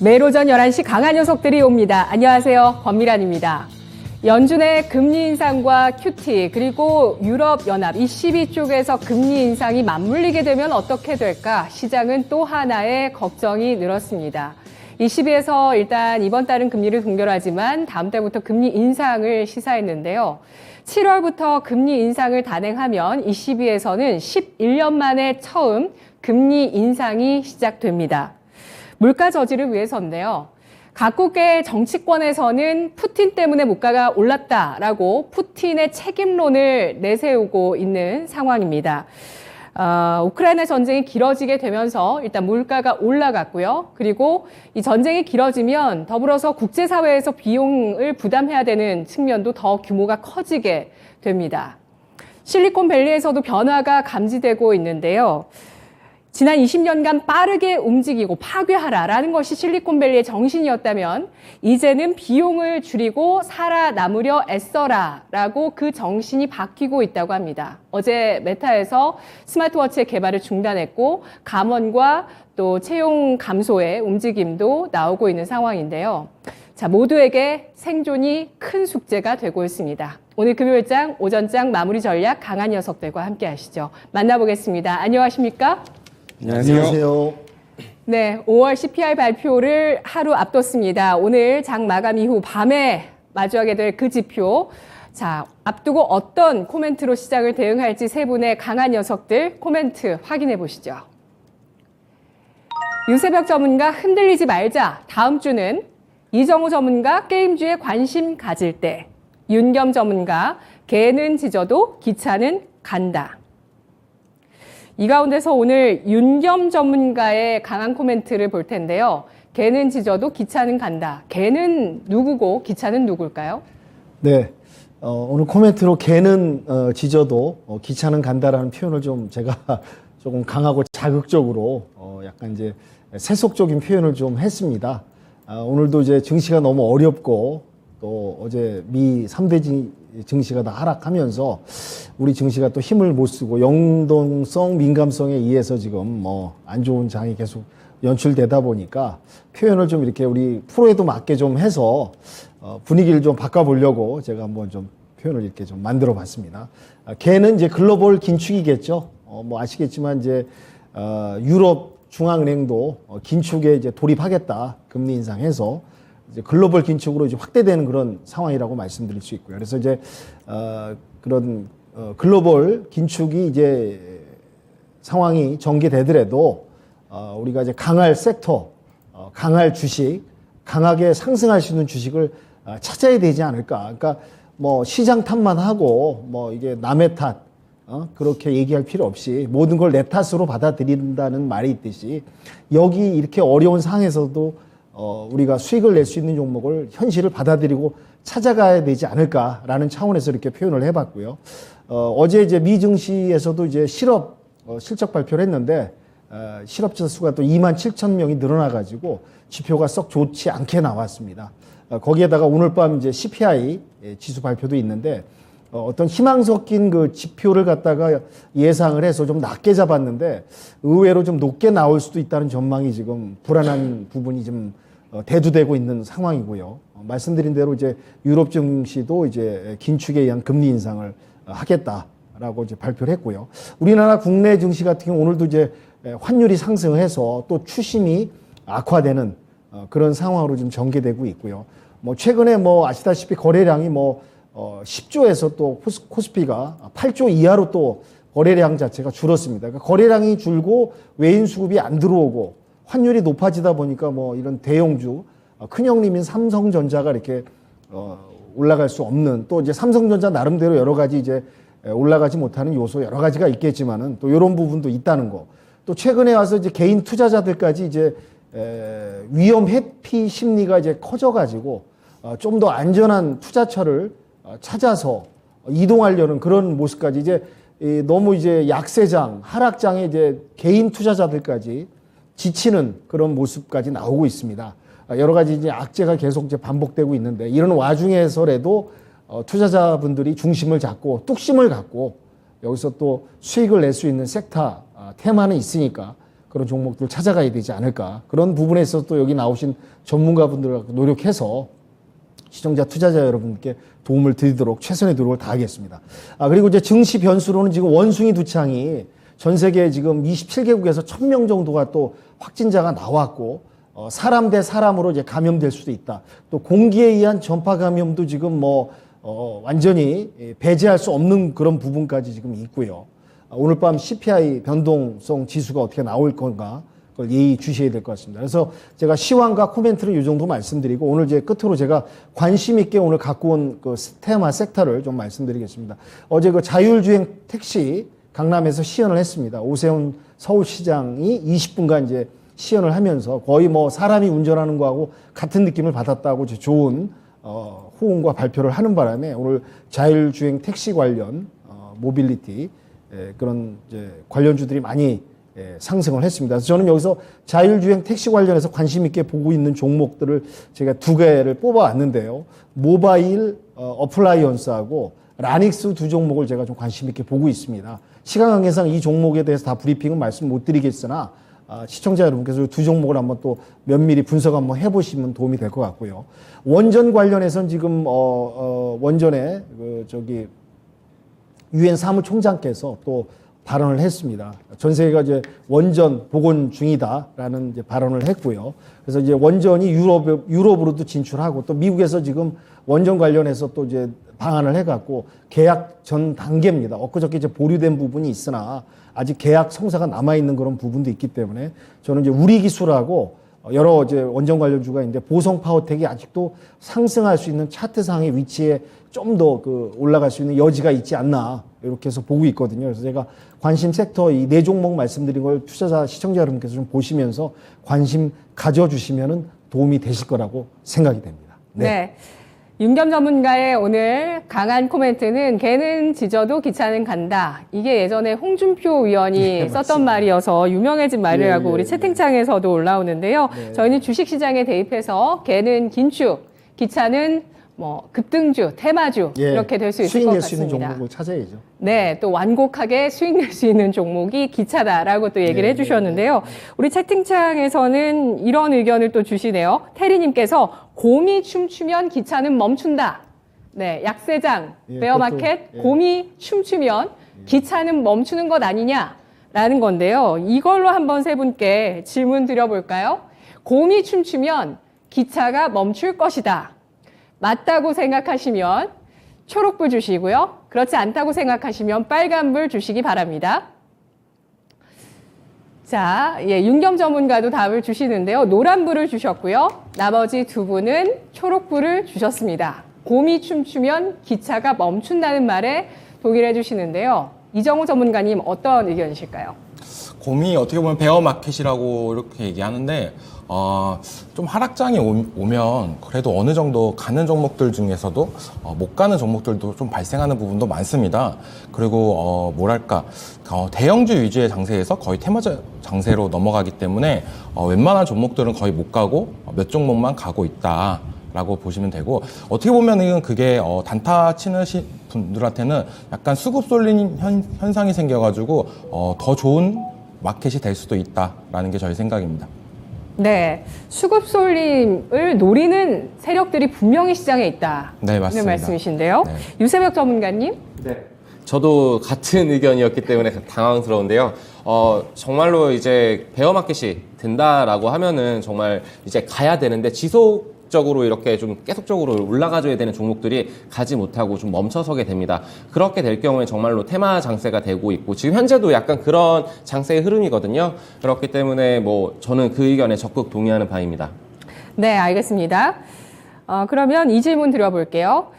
매일 오전 11시 강한 녀석들이 옵니다. 안녕하세요. 권미란입니다. 연준의 금리 인상과 QT 그리고 유럽연합 ECB 쪽에서 금리 인상이 맞물리게 되면 어떻게 될까? 시장은 또 하나의 걱정이 늘었습니다. ECB에서 일단 이번 달은 금리를 동결하지만 다음 달부터 금리 인상을 시사했는데요. 7월부터 금리 인상을 단행하면 ECB에서는 11년 만에 처음 금리 인상이 시작됩니다. 물가 저지를 위해서인데요. 각국의 정치권에서는 푸틴 때문에 물가가 올랐다라고 푸틴의 책임론을 내세우고 있는 상황입니다. 우크라이나 전쟁이 길어지게 되면서 일단 물가가 올라갔고요. 그리고 이 전쟁이 길어지면 더불어서 국제사회에서 비용을 부담해야 되는 측면도 더 규모가 커지게 됩니다. 실리콘밸리에서도 변화가 감지되고 있는데요. 지난 20년간 빠르게 움직이고 파괴하라라는 것이 실리콘밸리의 정신이었다면 이제는 비용을 줄이고 살아남으려 애써라라고 그 정신이 바뀌고 있다고 합니다. 어제 메타에서 스마트워치의 개발을 중단했고 감원과 또 채용 감소의 움직임도 나오고 있는 상황인데요. 자, 모두에게 생존이 큰 숙제가 되고 있습니다. 오늘 금요일장 오전장 마무리 전략 강한 녀석들과 함께 하시죠. 만나보겠습니다. 안녕하십니까? 안녕하세요. 네, 5월 CPI 발표를 하루 앞뒀습니다. 오늘 장 마감 이후 밤에 마주하게 될 그 지표. 자, 앞두고 어떤 코멘트로 시장을 대응할지 세 분의 강한 녀석들 코멘트 확인해 보시죠. 유세벽 전문가 흔들리지 말자. 다음 주는 이정우 전문가 게임주에 관심 가질 때. 윤겸 전문가 개는 짖어도 기차는 간다. 이 가운데서 오늘 윤겸 전문가의 강한 코멘트를 볼 텐데요. 개는 짖어도 기차는 간다. 개는 누구고 기차는 누굴까요? 네, 오늘 코멘트로 개는 짖어도 기차는 간다라는 표현을 좀 제가 조금 강하고 자극적으로 약간 이제 세속적인 표현을 좀 했습니다. 오늘도 이제 증시가 너무 어렵고 또 어제 미 3대 증시가 다 하락하면서 우리 증시가 또 힘을 못 쓰고 영동성, 민감성에 의해서 지금 안 좋은 장이 계속 연출되다 보니까 표현을 좀 이렇게 우리 프로에도 맞게 좀 해서 분위기를 좀 바꿔보려고 제가 한번 좀 표현을 이렇게 좀 만들어 봤습니다. 개는 이제 글로벌 긴축이겠죠. 아시겠지만 이제 유럽 중앙은행도 긴축에 이제 돌입하겠다. 금리 인상해서 이제 글로벌 긴축으로 이제 확대되는 그런 상황이라고 말씀드릴 수 있고요. 그래서 이제 그런 글로벌 긴축이 이제 상황이 전개되더라도 우리가 이제 강할 섹터, 강할 주식, 강하게 상승할 수 있는 주식을 찾아야 되지 않을까. 그러니까 시장 탓만 하고 이게 남의 탓 그렇게 얘기할 필요 없이 모든 걸 내 탓으로 받아들인다는 말이 있듯이 여기 이렇게 어려운 상황에서도 우리가 수익을 낼 수 있는 종목을 현실을 받아들이고 찾아가야 되지 않을까라는 차원에서 이렇게 표현을 해봤고요. 어제 이제 미 증시에서도 이제 실업 실적 발표를 했는데 실업자 수가 또 27,000명이 늘어나가지고 지표가 썩 좋지 않게 나왔습니다. 거기에다가 오늘 밤 이제 CPI 지수 발표도 있는데 어떤 희망 섞인 그 지표를 갖다가 예상을 해서 좀 낮게 잡았는데 의외로 좀 높게 나올 수도 있다는 전망이 지금 불안한 부분이 좀 대두되고 있는 상황이고요. 말씀드린 대로 이제 유럽 증시도 이제 긴축에 의한 금리 인상을 하겠다라고 이제 발표를 했고요. 우리나라 국내 증시 같은 경우 오늘도 이제 환율이 상승해서 또 추심이 악화되는 그런 상황으로 좀 전개되고 있고요. 최근에 아시다시피 거래량이 10조에서 또 코스피가 8조 이하로 또 거래량 자체가 줄었습니다. 그러니까 거래량이 줄고 외인 수급이 안 들어오고 환율이 높아지다 보니까 이런 대형주 큰형님인 삼성전자가 이렇게 올라갈 수 없는 또 이제 삼성전자 나름대로 여러 가지 이제 올라가지 못하는 요소 여러 가지가 있겠지만은 또 이런 부분도 있다는 거. 또 최근에 와서 이제 개인 투자자들까지 이제 위험 회피 심리가 이제 커져가지고 좀 더 안전한 투자처를 찾아서 이동하려는 그런 모습까지 이제 너무 이제 약세장, 하락장에 이제 개인 투자자들까지 지치는 그런 모습까지 나오고 있습니다. 여러 가지 이제 악재가 계속 이제 반복되고 있는데 이런 와중에서라도 투자자분들이 중심을 잡고 뚝심을 갖고 여기서 또 수익을 낼 수 있는 섹터 테마는 있으니까 그런 종목들을 찾아가야 되지 않을까. 그런 부분에 있어서 또 여기 나오신 전문가분들과 노력해서 시청자 투자자 여러분께 도움을 드리도록 최선의 노력을 다하겠습니다. 그리고 이제 증시 변수로는 지금 원숭이 두창이 전 세계 지금 27개국에서 1000명 정도가 또 확진자가 나왔고, 사람 대 사람으로 이제 감염될 수도 있다. 또 공기에 의한 전파 감염도 지금 완전히 배제할 수 없는 그런 부분까지 지금 있고요. 오늘 밤 CPI 변동성 지수가 어떻게 나올 건가, 그걸 예의주시해야 될 것 같습니다. 그래서 제가 시황과 코멘트를 이 정도 말씀드리고, 오늘 이제 끝으로 제가 관심 있게 오늘 갖고 온 그 테마 섹터를 좀 말씀드리겠습니다. 어제 그 자율주행 택시 강남에서 시연을 했습니다. 오세훈 서울시장이 20분간 이제 시연을 하면서 거의 사람이 운전하는 거하고 같은 느낌을 받았다고 좋은 호응과 발표를 하는 바람에 오늘 자율주행 택시 관련 모빌리티 그런 이제 관련주들이 많이 상승을 했습니다. 그래서 저는 여기서 자율주행 택시 관련해서 관심 있게 보고 있는 종목들을 제가 2개를 뽑아왔는데요. 모바일 어플라이언스하고 라닉스 2종목을 제가 좀 관심 있게 보고 있습니다. 시간 관계상 이 종목에 대해서 다 브리핑은 말씀 못 드리겠으나 시청자 여러분께서 2종목을 한번 또 면밀히 분석 한번 해보시면 도움이 될 것 같고요. 원전 관련해서는 지금 원전에 유엔 사무총장께서 또 발언을 했습니다. 전 세계가 이제 원전 복원 중이다라는 이제 발언을 했고요. 그래서 이제 원전이 유럽으로도 진출하고 또 미국에서 지금 원전 관련해서 또 이제 방안을 해갖고 계약 전 단계입니다. 엊그저께 이제 보류된 부분이 있으나 아직 계약 성사가 남아있는 그런 부분도 있기 때문에 저는 이제 우리 기술하고 여러 이제 원전 관련주가 있는데 보성 파워텍이 아직도 상승할 수 있는 차트상의 위치에 좀 더 올라갈 수 있는 여지가 있지 않나 이렇게 해서 보고 있거든요. 그래서 제가 관심 섹터 이 4종목 말씀드린 걸 투자자 시청자 여러분께서 좀 보시면서 관심 가져주시면 도움이 되실 거라고 생각이 됩니다. 네. 윤겸 전문가의 오늘 강한 코멘트는 개는 짖어도 기차는 간다. 이게 예전에 홍준표 의원이 썼던 말이어서 유명해진 말이라고 우리 채팅창에서도 올라오는데요. 저희는 주식시장에 대입해서 개는 긴축, 기차는 급등주, 테마주 이렇게 될 수 있을 것 수익 낼 수 있는 같습니다. 종목을 찾아야죠. 네, 또 완곡하게 수익 낼 수 있는 종목이 기차다라고 또 얘기를 해주셨는데요. 우리 채팅창에서는 이런 의견을 또 주시네요. 태리님께서 곰이 춤추면 기차는 멈춘다. 네, 약세장, 베어마켓, 곰이 춤추면 기차는 멈추는 것 아니냐라는 건데요. 이걸로 한번 세 분께 질문 드려볼까요? 곰이 춤추면 기차가 멈출 것이다. 맞다고 생각하시면 초록불 주시고요. 그렇지 않다고 생각하시면 빨간불 주시기 바랍니다. 자, 윤겸 전문가도 답을 주시는데요. 노란불을 주셨고요. 나머지 2분은 초록불을 주셨습니다. 곰이 춤추면 기차가 멈춘다는 말에 동의를 해주시는데요. 이정우 전문가님 어떤 의견이실까요? 곰이 어떻게 보면 베어마켓이라고 이렇게 얘기하는데 좀 하락장이 오면 그래도 어느 정도 가는 종목들 중에서도 못 가는 종목들도 좀 발생하는 부분도 많습니다. 그리고 대형주 위주의 장세에서 거의 테마 장세로 넘어가기 때문에 웬만한 종목들은 거의 못 가고 몇 종목만 가고 있다. 라고 보시면 되고, 어떻게 보면은 그게 단타 치는 분들한테는 약간 수급 쏠림 현상이 생겨가지고 더 좋은 마켓이 될 수도 있다라는 게 저희 생각입니다. 네, 수급 쏠림을 노리는 세력들이 분명히 시장에 있다. 네, 맞습니다. 이런 말씀이신데요. 네. 유세벽 전문가님. 네. 저도 같은 의견이었기 때문에 당황스러운데요. 정말로 이제 베어마켓이 된다라고 하면은 정말 이제 가야 되는데 지속적으로 이렇게 좀 계속적으로 올라가줘야 되는 종목들이 가지 못하고 좀 멈춰서게 됩니다. 그렇게 될 경우에 정말로 테마 장세가 되고 있고 지금 현재도 약간 그런 장세의 흐름이거든요. 그렇기 때문에 저는 그 의견에 적극 동의하는 바입니다. 네, 알겠습니다. 그러면 이 질문 드려볼게요.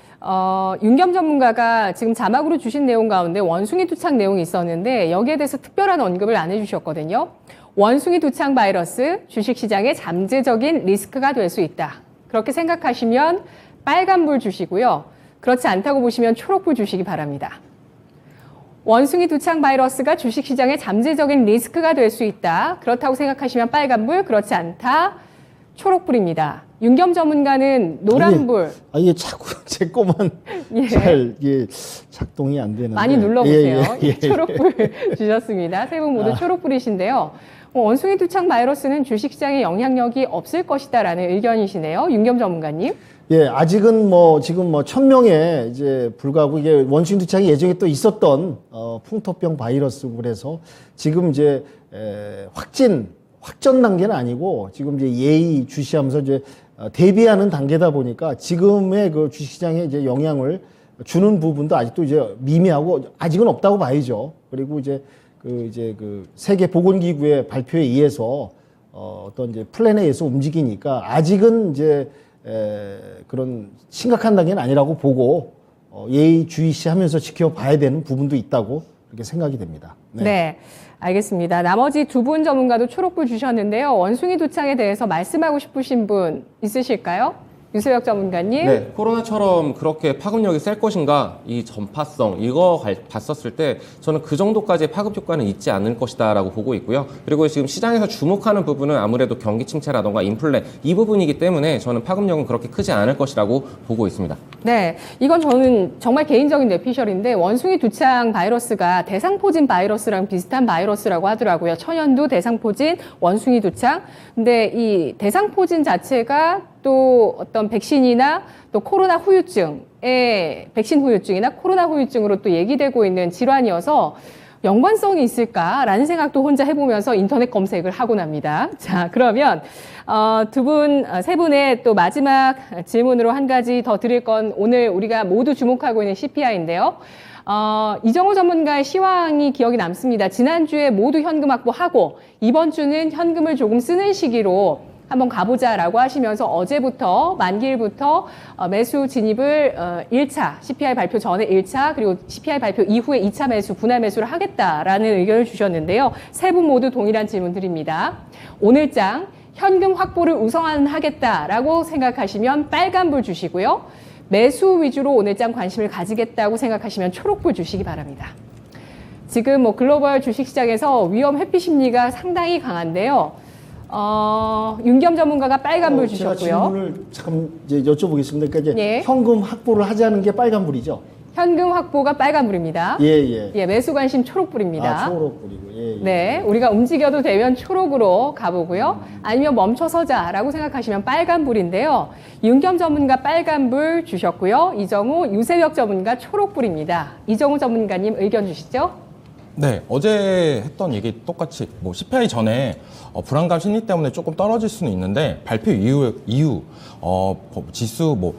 윤겸 전문가가 지금 자막으로 주신 내용 가운데 원숭이 두창 내용이 있었는데 여기에 대해서 특별한 언급을 안 해주셨거든요. 원숭이 두창 바이러스 주식시장의 잠재적인 리스크가 될 수 있다. 그렇게 생각하시면 빨간불 주시고요. 그렇지 않다고 보시면 초록불 주시기 바랍니다. 원숭이 두창 바이러스가 주식시장의 잠재적인 리스크가 될 수 있다. 그렇다고 생각하시면 빨간불, 그렇지 않다. 초록불입니다. 윤겸 전문가는 노란불. 이게 자꾸 제 거만 잘 작동이 안 되는데. 많이 눌러보세요. 초록불 주셨습니다. 세 분 모두 초록불이신데요. 원숭이 두창 바이러스는 주식시장에 영향력이 없을 것이다라는 의견이시네요. 윤겸 전문가님. 예, 아직은 뭐 지금 뭐 1,000명에 이제 불과하고 이게 원숭이 두창이 예정에 또 있었던 풍토병 바이러스고 그래서 지금 이제 확전 단계는 아니고 지금 이제 예의 주시하면서 이제 대비하는 단계다 보니까 지금의 그 주식시장에 이제 영향을 주는 부분도 아직도 이제 미미하고 아직은 없다고 봐야죠. 그리고 이제 그 세계 보건기구의 발표에 의해서 어떤 이제 플랜에 의해서 움직이니까 아직은 이제 그런 심각한 단계는 아니라고 보고 예의주시하면서 지켜봐야 되는 부분도 있다고 그렇게 생각이 됩니다. 네. 알겠습니다. 나머지 두 분 전문가도 초록불 주셨는데요. 원숭이 두창에 대해서 말씀하고 싶으신 분 있으실까요? 유소혁 전문가님. 네, 코로나처럼 그렇게 파급력이 셀 것인가, 이 전파성, 이거 봤었을 때 저는 그 정도까지의 파급 효과는 있지 않을 것이다라고 보고 있고요. 그리고 지금 시장에서 주목하는 부분은 아무래도 경기 침체라던가 인플레, 이 부분이기 때문에 저는 파급력은 그렇게 크지 않을 것이라고 보고 있습니다. 네, 이건 저는 정말 개인적인 뇌피셜인데 원숭이 두창 바이러스가 대상포진 바이러스랑 비슷한 바이러스라고 하더라고요. 천연두, 대상포진, 원숭이 두창. 근데 이 대상포진 자체가 또 어떤 백신이나 또 코로나 후유증의 백신 후유증이나 코로나 후유증으로 또 얘기되고 있는 질환이어서 연관성이 있을까라는 생각도 혼자 해보면서 인터넷 검색을 하곤 합니다. 자, 그러면 세 분의 또 마지막 질문으로 한 가지 더 드릴 건 오늘 우리가 모두 주목하고 있는 CPI인데요. 이정호 전문가의 시황이 기억이 남습니다. 지난주에 모두 현금 확보하고 이번 주는 현금을 조금 쓰는 시기로 한번 가보자라고 하시면서 어제부터 만기일부터 매수 진입을 1차 CPI 발표 전에 1차 그리고 CPI 발표 이후에 2차 매수 분할 매수를 하겠다라는 의견을 주셨는데요. 세 분 모두 동일한 질문 드립니다. 오늘장 현금 확보를 우선하겠다라고 생각하시면 빨간불 주시고요. 매수 위주로 오늘장 관심을 가지겠다고 생각하시면 초록불 주시기 바랍니다. 지금 뭐 글로벌 주식시장에서 위험 회피 심리가 상당히 강한데요. 윤겸 전문가가 빨간불 제가 주셨고요. 질문을 잠깐 이제 여쭤보겠습니다. 그러니까 이제 예. 현금 확보를 하자는 게 빨간불이죠? 현금 확보가 빨간불입니다. 예. 매수 관심 초록불입니다. 초록불이고. 예. 네, 우리가 움직여도 되면 초록으로 가보고요. 아니면 멈춰서자라고 생각하시면 빨간불인데요. 윤겸 전문가 빨간불 주셨고요. 이정호, 유세혁 전문가 초록불입니다. 이정호 전문가님 의견 주시죠. 네, 어제 했던 얘기 똑같이 뭐 CPI 전에 불안감 심리 때문에 조금 떨어질 수는 있는데 발표 이후 지수 뭐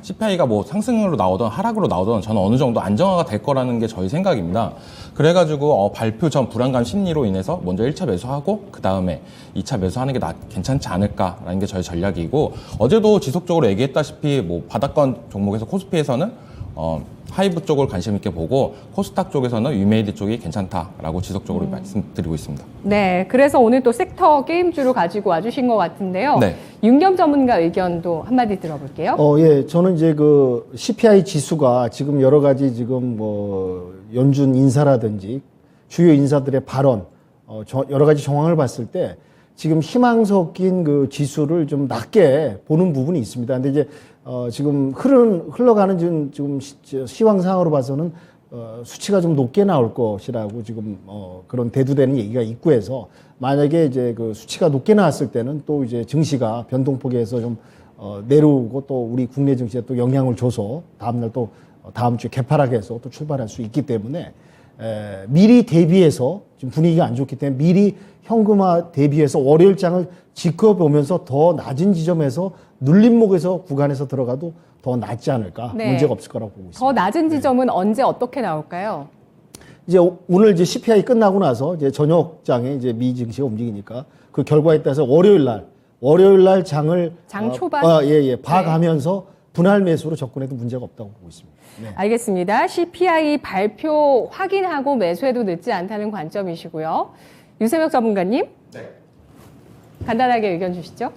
CPI가 뭐 상승으로 나오던 하락으로 나오던 저는 어느 정도 안정화가 될 거라는 게 저희 생각입니다. 그래가지고 발표 전 불안감 심리로 인해서 먼저 1차 매수하고 그 다음에 2차 매수하는 게 괜찮지 않을까라는 게 저희 전략이고 어제도 지속적으로 얘기했다시피 뭐 바닥권 종목에서 코스피에서는 하이브 쪽을 관심 있게 보고 코스닥 쪽에서는 위메이드 쪽이 괜찮다라고 지속적으로 말씀드리고 있습니다. 네, 그래서 오늘 또 섹터 게임주를 가지고 와주신 것 같은데요. 네. 윤겸 전문가 의견도 한마디 들어볼게요. 예. 저는 이제 그 CPI 지수가 지금 여러 가지 지금 뭐 연준 인사라든지 주요 인사들의 발언, 여러 가지 정황을 봤을 때 지금 희망 섞인 그 지수를 좀 낮게 보는 부분이 있습니다. 근데 이제 지금 흘러가는 지금 시황상으로 봐서는 수치가 좀 높게 나올 것이라고 지금 그런 대두되는 얘기가 있고 해서 만약에 이제 그 수치가 높게 나왔을 때는 또 이제 증시가 변동폭에서 좀 내려오고 또 우리 국내 증시에 또 영향을 줘서 다음날 또 다음 주에 개파락해서 또 출발할 수 있기 때문에 미리 대비해서 지금 분위기가 안 좋기 때문에 미리 현금화 대비해서 월요일장을 지켜보면서 더 낮은 지점에서 눌림목에서 구간에서 들어가도 더 낫지 않을까. 네. 문제가 없을 거라고 보고 있습니다. 더 낮은 지점은 언제 어떻게 나올까요? 이제 오늘 이제 CPI 끝나고 나서 이제 저녁장에 이제 미 증시가 움직이니까 그 결과에 따라서 월요일 날 장을 장 초반? 봐가면서 분할 매수로 접근해도 문제가 없다고 보고 있습니다. 네. 알겠습니다. CPI 발표 확인하고 매수해도 늦지 않다는 관점이시고요. 유세혁 전문가님. 네. 간단하게 의견 주시죠.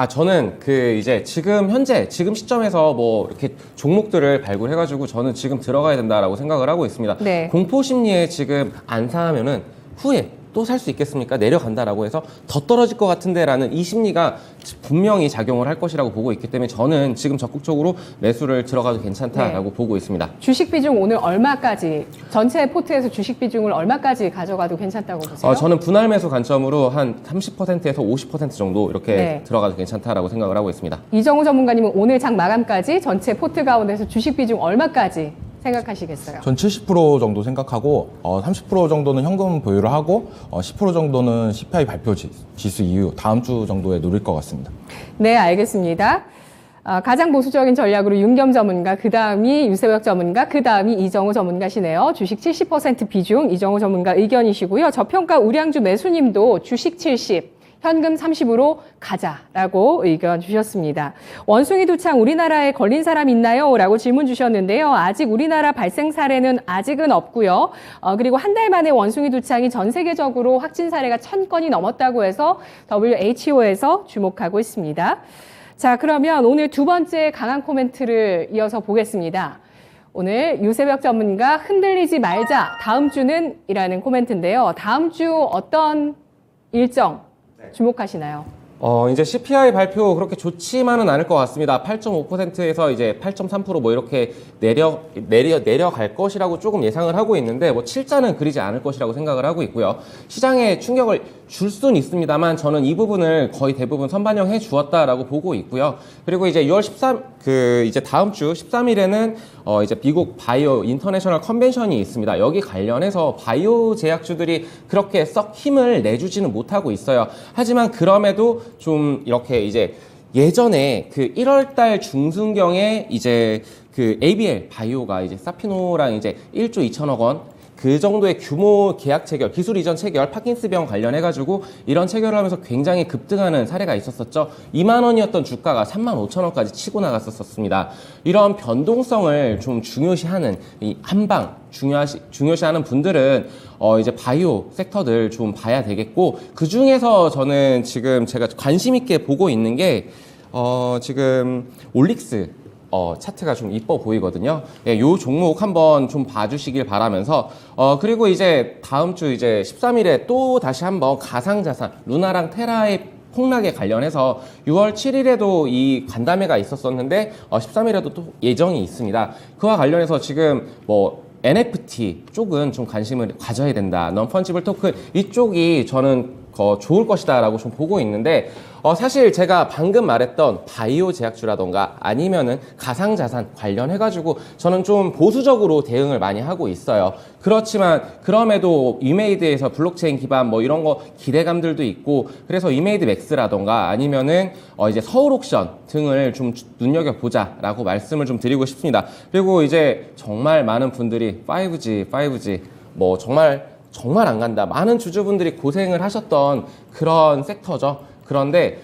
저는 이제 지금 시점에서 뭐 이렇게 종목들을 발굴해가지고 저는 지금 들어가야 된다라고 생각을 하고 있습니다. 네. 공포 심리에 지금 안 사면은 후에 또 살 수 있겠습니까? 내려간다라고 해서 더 떨어질 것 같은데라는 이 심리가 분명히 작용을 할 것이라고 보고 있기 때문에 저는 지금 적극적으로 매수를 들어가도 괜찮다라고 보고 있습니다. 주식 비중 오늘 얼마까지, 전체 포트에서 주식 비중을 얼마까지 가져가도 괜찮다고 보세요? 저는 분할 매수 관점으로 한 30%에서 50% 정도 이렇게 네. 들어가도 괜찮다라고 생각을 하고 있습니다. 이정우 전문가님은 오늘 장 마감까지 전체 포트 가운데서 주식 비중 얼마까지 생각하시겠어요? 전 70% 정도 생각하고 30% 정도는 현금 보유를 하고 10% 정도는 CPI 발표 지수 이후 다음 주 정도에 노릴 것 같습니다. 네, 알겠습니다. 가장 보수적인 전략으로 윤겸 전문가, 그 다음이 유세혁 전문가, 그 다음이 이정우 전문가시네요. 주식 70% 비중 이정우 전문가 의견이시고요. 저평가 우량주 매수님도 주식 70, 현금 30으로 가자라고 의견 주셨습니다. 원숭이 두창 우리나라에 걸린 사람 있나요? 라고 질문 주셨는데요. 아직 우리나라 발생 사례는 아직은 없고요. 그리고 한 달 만에 원숭이 두창이 전 세계적으로 확진 사례가 1000건이 넘었다고 해서 WHO에서 주목하고 있습니다. 자, 그러면 오늘 두 번째 강한 코멘트를 이어서 보겠습니다. 오늘 유세혁 전문가 흔들리지 말자, 다음 주는 이라는 코멘트인데요. 다음 주 어떤 일정 주목하시나요? 이제 CPI 발표 그렇게 좋지만은 않을 것 같습니다. 8.5%에서 이제 8.3% 뭐 이렇게 내려갈 것이라고 조금 예상을 하고 있는데 뭐 7자는 그리지 않을 것이라고 생각을 하고 있고요. 시장에 충격을 줄 수는 있습니다만 저는 이 부분을 거의 대부분 선반영해 주었다라고 보고 있고요. 그리고 이제 6월 13, 이제 다음 주 13일에는 이제 미국 바이오 인터내셔널 컨벤션이 있습니다. 여기 관련해서 바이오 제약주들이 그렇게 썩 힘을 내주지는 못하고 있어요. 하지만 그럼에도 좀 이렇게 이제 예전에 그 1월달 중순경에 이제 그 ABL 바이오가 이제 사피노랑 이제 1조 2천억 원 그 정도의 규모 계약 체결, 기술 이전 체결, 파킨스병 관련해가지고 이런 체결을 하면서 굉장히 급등하는 사례가 있었었죠. 2만 원이었던 주가가 3만 5천 원까지 치고 나갔었습니다. 이런 변동성을 좀 중요시하는 이 한방 중요시하는 분들은 이제 바이오 섹터들 좀 봐야 되겠고 그 중에서 저는 지금 제가 관심 있게 보고 있는 게 지금 올릭스 차트가 좀 이뻐 보이거든요. 예, 요 종목 한번 좀 봐주시길 바라면서, 그리고 이제 다음 주 이제 13일에 또 다시 한번 가상자산, 루나랑 테라의 폭락에 관련해서 6월 7일에도 이 간담회가 있었었는데, 13일에도 또 예정이 있습니다. 그와 관련해서 지금 뭐, NFT 쪽은 좀 관심을 가져야 된다. non-fungible token 이쪽이 저는 좋을 것이다 라고 좀 보고 있는데 사실 제가 방금 말했던 바이오 제약주라던가 아니면은 가상자산 관련해가지고 저는 좀 보수적으로 대응을 많이 하고 있어요. 그렇지만 그럼에도 이메이드에서 블록체인 기반 뭐 이런 거 기대감들도 있고 그래서 이메이드 맥스라던가 아니면은 이제 서울 옥션 등을 좀 눈여겨보자 라고 말씀을 좀 드리고 싶습니다. 그리고 이제 정말 많은 분들이 5G 뭐 정말 안 간다. 많은 주주분들이 고생을 하셨던 그런 섹터죠. 그런데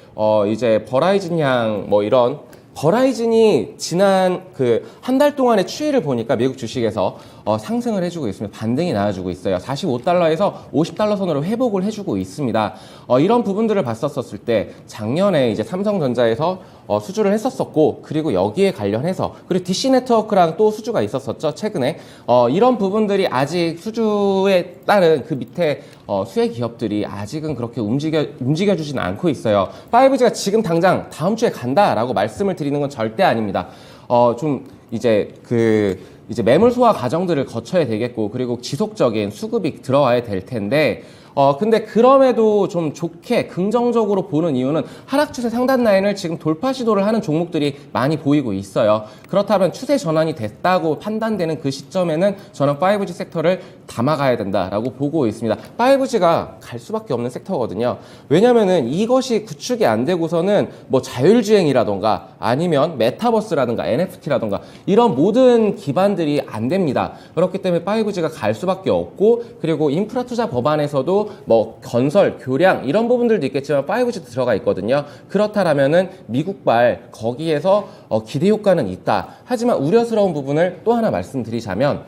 이제 버라이즌 양 뭐 이런 버라이즌이 지난 그 한 달 동안의 추이를 보니까 미국 주식에서 상승을 해주고 있습니다. 반등이 나와주고 있어요. 45달러에서 50달러 선으로 회복을 해주고 있습니다. 이런 부분들을 봤었을 때 작년에 이제 삼성전자에서 수주를 했었었고 그리고 여기에 관련해서 그리고 DC 네트워크랑 또 수주가 있었었죠. 최근에 이런 부분들이 아직 수주에 따른 그 밑에 수혜 기업들이 아직은 그렇게 움직여주지는 않고 있어요. 5G가 지금 당장 다음 주에 간다라고 말씀을 드리는 건 절대 아닙니다. 좀 이제 이제 매물 소화 과정들을 거쳐야 되겠고 그리고 지속적인 수급이 들어와야 될 텐데 근데 그럼에도 좀 좋게 긍정적으로 보는 이유는 하락 추세 상단 라인을 지금 돌파 시도를 하는 종목들이 많이 보이고 있어요. 그렇다면 추세 전환이 됐다고 판단되는 그 시점에는 저는 5G 섹터를 담아가야 된다라고 보고 있습니다. 5G가 갈 수밖에 없는 섹터거든요. 왜냐면은 이것이 구축이 안 되고서는 뭐 자율주행이라던가 아니면 메타버스라든가 NFT라던가 이런 모든 기반들이 안 됩니다. 그렇기 때문에 5G가 갈 수밖에 없고 그리고 인프라 투자 법안에서도 뭐 건설, 교량 이런 부분들도 있겠지만 5G도 들어가 있거든요. 그렇다라면은 미국발 거기에서 기대 효과는 있다. 하지만 우려스러운 부분을 또 하나 말씀드리자면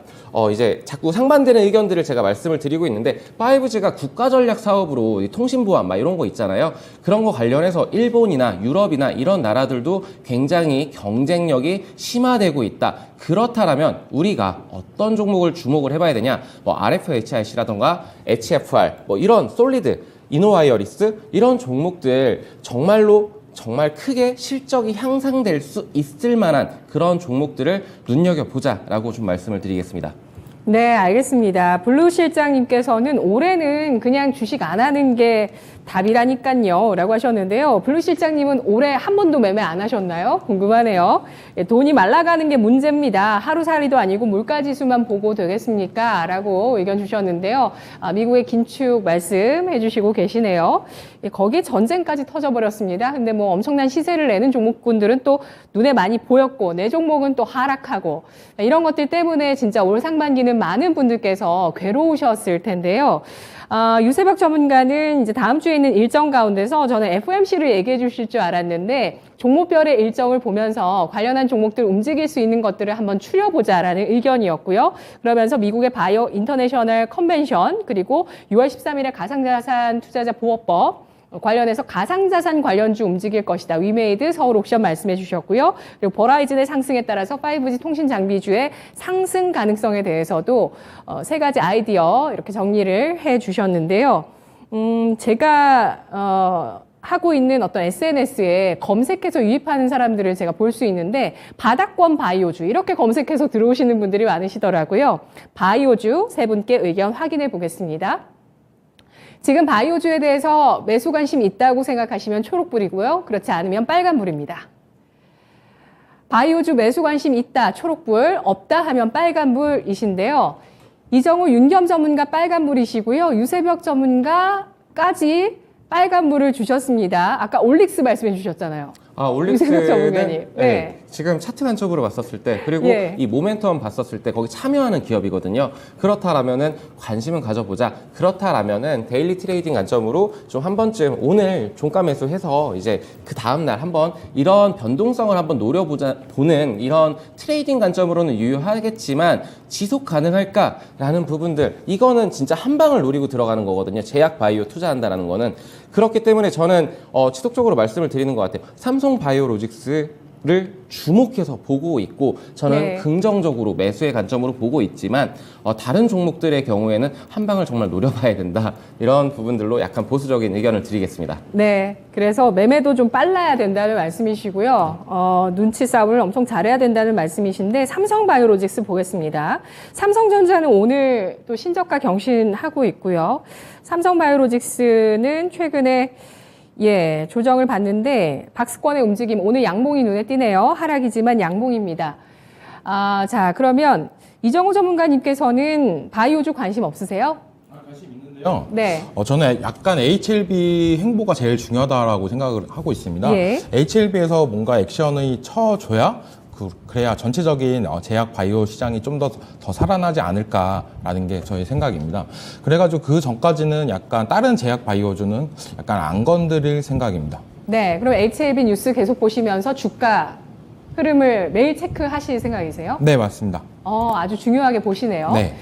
이제 자꾸 상반되는 의견들을 제가 말씀을 드리고 있는데 5G가 국가전략 사업으로 통신보안 막 이런 거 있잖아요. 그런 거 관련해서 일본이나 유럽이나 이런 나라들도 굉장히 경쟁력이 심화되고 있다. 그렇다라면 우리가 어떤 종목을 주목을 해봐야 되냐? 뭐 RFHIC라던가 HFR 뭐 이런 솔리드, 이노와이어리스 이런 종목들 정말 크게 실적이 향상될 수 있을 만한 그런 종목들을 눈여겨보자라고 좀 말씀을 드리겠습니다. 네, 알겠습니다. 블루 실장님께서는 올해는 그냥 주식 안 하는 게 답이라니까요 라고 하셨는데요. 블루 실장님은 올해 한 번도 매매 안 하셨나요? 궁금하네요. 예, 돈이 말라가는 게 문제입니다. 하루살이도 아니고 물가지수만 보고 되겠습니까? 라고 의견 주셨는데요. 미국의 긴축 말씀해 주시고 계시네요. 예, 거기에 전쟁까지 터져버렸습니다. 근데 뭐 엄청난 시세를 내는 종목군들은 또 눈에 많이 보였고 내 종목은 또 하락하고 이런 것들 때문에 진짜 올 상반기는 많은 분들께서 괴로우셨을 텐데요. 유세벽 전문가는 이제 다음 주에 있는 일정 가운데서 저는 FOMC를 얘기해 주실 줄 알았는데 종목별의 일정을 보면서 관련한 종목들 움직일 수 있는 것들을 한번 추려보자라는 의견이었고요. 그러면서 미국의 바이오 인터내셔널 컨벤션 그리고 6월 13일에 가상자산 투자자 보호법 관련해서 가상자산 관련주 움직일 것이다. 위메이드, 서울 옥션 말씀해 주셨고요. 그리고 버라이즌의 상승에 따라서 5G 통신 장비주의 상승 가능성에 대해서도 세 가지 아이디어 이렇게 정리를 해 주셨는데요. 제가 하고 있는 어떤 SNS에 검색해서 유입하는 사람들을 제가 볼 수 있는데 바닥권 바이오주 이렇게 검색해서 들어오시는 분들이 많으시더라고요. 바이오주 세 분께 의견 확인해 보겠습니다. 지금 바이오주에 대해서 매수 관심 있다고 생각하시면 초록불이고요. 그렇지 않으면 빨간불입니다. 바이오주 매수 관심 있다, 초록불, 없다 하면 빨간불이신데요. 이정우 윤겸 전문가 빨간불이시고요. 유세벽 전문가까지 빨간불을 주셨습니다. 아까 올릭스 말씀해 주셨잖아요. 유세벽 전문가님. 네. 지금 차트 관점으로 봤었을 때 그리고 예. 이 모멘텀 봤었을 때 거기 참여하는 기업이거든요. 그렇다라면은 관심은 가져보자. 그렇다라면은 데일리 트레이딩 관점으로 좀 한 번쯤 오늘 종가 매수해서 이제 그 다음 날 한번 이런 변동성을 한번 노려보는 이런 트레이딩 관점으로는 유효하겠지만 지속 가능할까라는 부분들 이거는 진짜 한 방을 노리고 들어가는 거거든요. 제약 바이오 투자한다라는 거는 그렇기 때문에 저는 지속적으로 말씀을 드리는 것 같아요. 삼성 바이오로직스를 주목해서 보고 있고 저는 네. 긍정적으로 매수의 관점으로 보고 있지만 다른 종목들의 경우에는 한 방을 정말 노려봐야 된다. 이런 부분들로 약간 보수적인 의견을 드리겠습니다. 네, 그래서 매매도 좀 빨라야 된다는 말씀이시고요. 눈치 싸움을 엄청 잘해야 된다는 말씀이신데 삼성바이오로직스 보겠습니다. 삼성전자는 오늘 또 신저가 경신하고 있고요. 삼성바이오로직스는 최근에 조정을 받는데 박스권의 움직임 오늘 양봉이 눈에 띄네요. 하락이지만 양봉입니다. 자, 그러면 이정우 전문가님께서는 바이오주 관심 없으세요? 관심 있는데요. 네. 저는 약간 HLB 행보가 제일 중요하다라고 생각을 하고 있습니다. 예. HLB에서 뭔가 액션이 쳐줘야 그래야 전체적인 제약 바이오 시장이 좀 더 살아나지 않을까라는 게 저의 생각입니다. 그래가지고 그 전까지는 약간 다른 제약 바이오주는 약간 안 건드릴 생각입니다. 네, 그럼 HLB 뉴스 계속 보시면서 주가 흐름을 매일 체크하실 생각이세요? 네, 맞습니다. 아주 중요하게 보시네요. 네.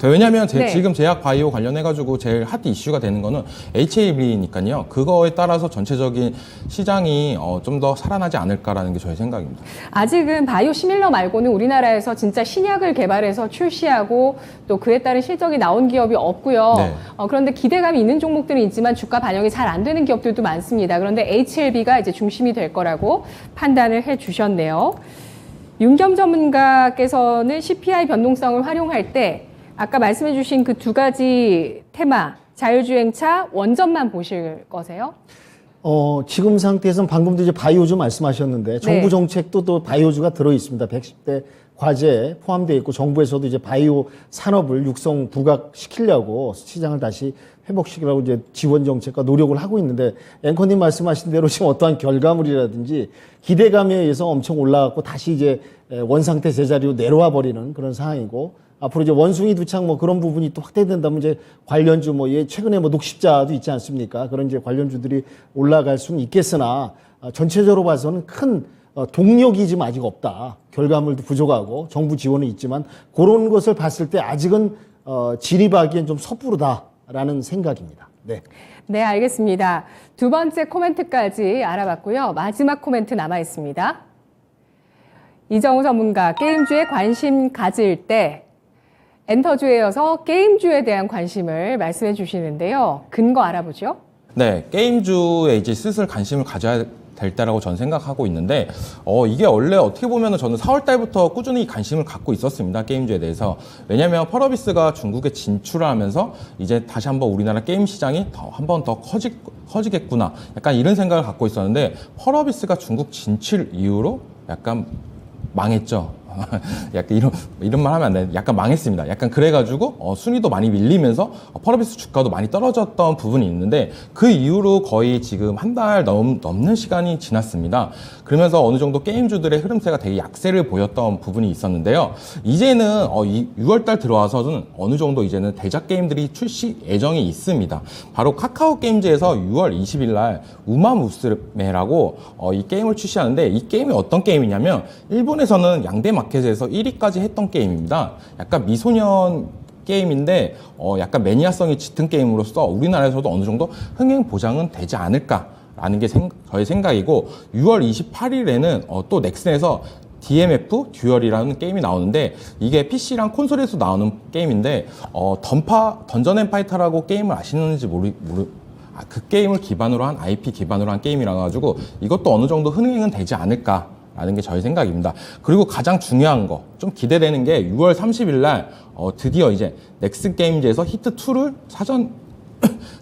왜냐하면 네. 지금 제약 바이오 관련해가지고 제일 핫 이슈가 되는 거는 HAB니까요. 그거에 따라서 전체적인 시장이 좀 더 살아나지 않을까라는 게 저의 생각입니다. 아직은 바이오 시밀러 말고는 우리나라에서 진짜 신약을 개발해서 출시하고 또 그에 따른 실적이 나온 기업이 없고요. 네. 그런데 기대감이 있는 종목들은 있지만 주가 반영이 잘 안 되는 기업들도 많습니다. 그런데 HLB가 이제 중심이 될 거라고 판단을 해 주셨네요. 윤겸 전문가께서는 CPI 변동성을 활용할 때 아까 말씀해 주신 그 두 가지 테마, 자율주행차, 원전만 보실 거세요? 지금 상태에서는 방금도 이제 바이오주 말씀하셨는데 정부 네. 정책도 또 바이오주가 들어 있습니다. 110대 과제에 포함되어 있고 정부에서도 이제 바이오 산업을 육성 부각시키려고 시장을 다시 회복시키려고 이제 지원 정책과 노력을 하고 있는데 앵커님 말씀하신 대로 지금 어떠한 결과물이라든지 기대감에 의해서 엄청 올라갔고 다시 이제 원상태 제자리로 내려와 버리는 그런 상황이고 앞으로 이제 원숭이 두창 뭐 그런 부분이 또 확대된다면 이제 관련주 최근에 녹십자도 있지 않습니까? 그런 이제 관련주들이 올라갈 수는 있겠으나 전체적으로 봐서는 큰 동력이 지금 아직 없다. 결과물도 부족하고 정부 지원은 있지만 그런 것을 봤을 때 아직은 진입하기엔 좀 섣부르다라는 생각입니다. 네. 네, 알겠습니다. 두 번째 코멘트까지 알아봤고요. 마지막 코멘트 남아 있습니다. 이정우 전문가, 게임주에 관심 가질 때 엔터주에 이어서 게임주에 대한 관심을 말씀해 주시는데요. 근거 알아보죠. 네, 게임주에 이제 슬슬 관심을 가져야 될 때라고 저는 생각하고 있는데, 이게 원래 어떻게 보면은 저는 4월 달부터 꾸준히 관심을 갖고 있었습니다. 게임주에 대해서. 왜냐면 펄어비스가 중국에 진출을 하면서 이제 다시 한번 우리나라 게임 시장이 한 번 더 커지겠구나. 약간 이런 생각을 갖고 있었는데, 펄어비스가 중국 진출 이후로 약간 망했죠. 약간 이런 말 하면 안 돼. 약간 망했습니다. 약간 그래가지고 순위도 많이 밀리면서 펄어비스 주가도 많이 떨어졌던 부분이 있는데, 그 이후로 거의 지금 한 달 넘는 시간이 지났습니다. 그러면서 어느 정도 게임주들의 흐름세가 되게 약세를 보였던 부분이 있었는데요. 이제는 6월달 들어와서는 어느 정도 이제는 대작 게임들이 출시 예정이 있습니다. 바로 카카오 게임즈에서 6월 20일 날 우마무스메라고 이 게임을 출시하는데, 이 게임이 어떤 게임이냐면 일본에서는 양대 마켓에서 1위까지 했던 게임입니다. 약간 미소년 게임인데 약간 매니아성이 짙은 게임으로서 우리나라에서도 어느 정도 흥행 보장은 되지 않을까라는 게 저의 생각이고, 6월 28일에는 또 넥슨에서 DMF 듀얼이라는 게임이 나오는데, 이게 PC랑 콘솔에서 나오는 게임인데 던전 앤 파이터라고 게임을 아시는지 그 게임을 기반으로 한 IP 기반으로 한 게임이라 가지고 이것도 어느 정도 흥행은 되지 않을까 라는 게 저의 생각입니다. 그리고 가장 중요한 거, 좀 기대되는 게 6월 30일 날 드디어 이제 넥슨 게임즈에서 히트2를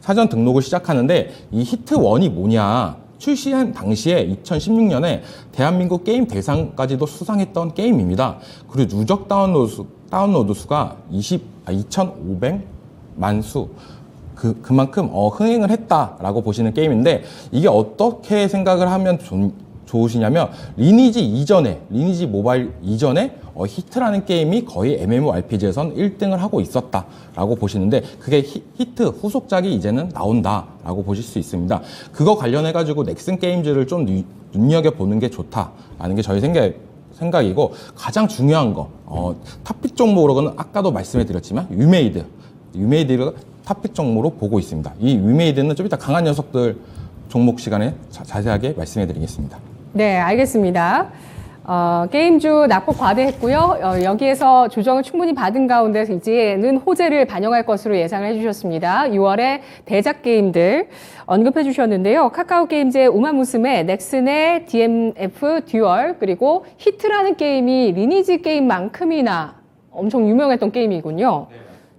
사전 등록을 시작하는데, 이 히트1이 뭐냐, 출시한 당시에 2016년에 대한민국 게임 대상까지도 수상했던 게임입니다. 그리고 누적 다운로드 수가 2,500만 수. 그만큼 흥행을 했다라고 보시는 게임인데, 이게 어떻게 생각을 하면 좋으시냐면, 리니지 모바일 이전에 히트라는 게임이 거의 MMORPG에선 1등을 하고 있었다라고 보시는데, 그게 히트 후속작이 이제는 나온다라고 보실 수 있습니다. 그거 관련해가지고 넥슨 게임즈를 좀 눈여겨보는 게 좋다라는 게 저희 생각이고, 가장 중요한 거, 탑픽 종목으로는 아까도 말씀해드렸지만 유메이드가 탑픽 종목으로 보고 있습니다. 이 유메이드는 좀 이따 강한 녀석들 종목 시간에 자세하게 말씀해드리겠습니다. 네, 알겠습니다. 게임주 낙폭 과대했고요. 여기에서 조정을 충분히 받은 가운데서 이제는 호재를 반영할 것으로 예상을 해주셨습니다. 6월에 대작 게임들 언급해 주셨는데요. 카카오 게임즈의 우마무스메, 넥슨의 DMF 듀얼, 그리고 히트라는 게임이 리니지 게임만큼이나 엄청 유명했던 게임이군요.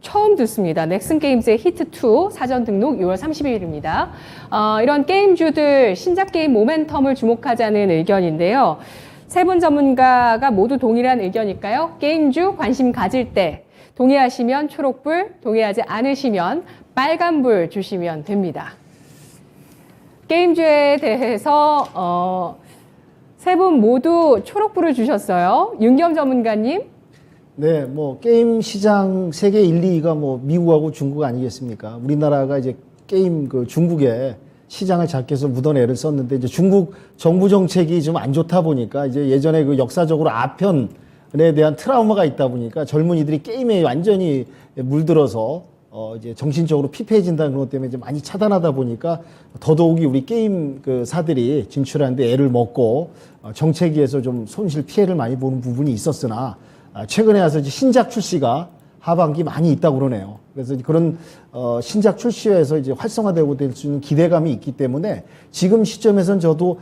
처음 듣습니다. 넥슨 게임즈의 히트2 사전 등록 6월 30일입니다. 이런 게임주들 신작 게임 모멘텀을 주목하자는 의견인데요. 세 분 전문가가 모두 동일한 의견일까요? 게임주 관심 가질 때 동의하시면 초록불, 동의하지 않으시면 빨간불 주시면 됩니다. 게임주에 대해서 세 분 모두 초록불을 주셨어요. 윤겸 전문가님. 네, 뭐 게임 시장 세계 1, 2위가 뭐 미국하고 중국 아니겠습니까? 우리나라가 이제 게임 중국에 시장을 잡기 위해서 묻은 애를 썼는데, 이제 중국 정부 정책이 좀 안 좋다 보니까, 이제 예전에 그 역사적으로 아편에 대한 트라우마가 있다 보니까 젊은이들이 게임에 완전히 물들어서 이제 정신적으로 피폐해진다는 것 때문에 이제 많이 차단하다 보니까, 더더욱이 우리 게임 사들이 진출하는데 애를 먹고 정책위에서 좀 손실 피해를 많이 보는 부분이 있었으나, 최근에 와서 이제 신작 출시가 하반기 많이 있다고 그러네요. 그래서 그런 신작 출시에서 이제 활성화되고 될 수 있는 기대감이 있기 때문에, 지금 시점에서는 저도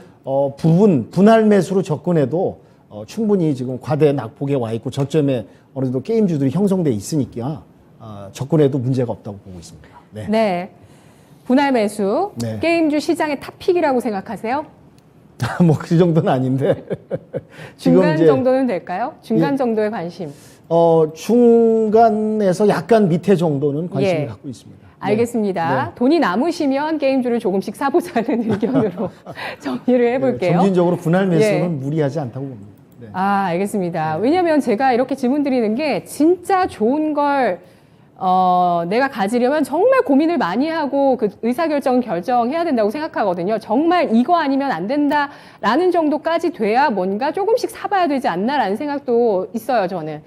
분할 매수로 접근해도 충분히 지금 과대 낙폭에 와 있고 저점에 어느 정도 게임주들이 형성돼 있으니까 접근해도 문제가 없다고 보고 있습니다. 네. 네. 분할 매수. 네. 게임주 시장의 탑픽이라고 생각하세요? 뭐 그 정도는 아닌데 지금 중간 이제 정도는 될까요? 중간 예. 정도의 관심. 중간에서 약간 밑에 정도는 관심을 예. 갖고 있습니다. 알겠습니다. 네. 돈이 남으시면 게임주를 조금씩 사보자는 의견으로 정리를 해볼게요. 점진적으로 분할 매수는 예. 무리하지 않다고 봅니다. 네. 알겠습니다. 왜냐하면 제가 이렇게 질문 드리는 게, 진짜 좋은 걸 내가 가지려면 정말 고민을 많이 하고 그 결정해야 된다고 생각하거든요. 정말 이거 아니면 안 된다라는 정도까지 돼야 뭔가 조금씩 사봐야 되지 않나라는 생각도 있어요, 저는.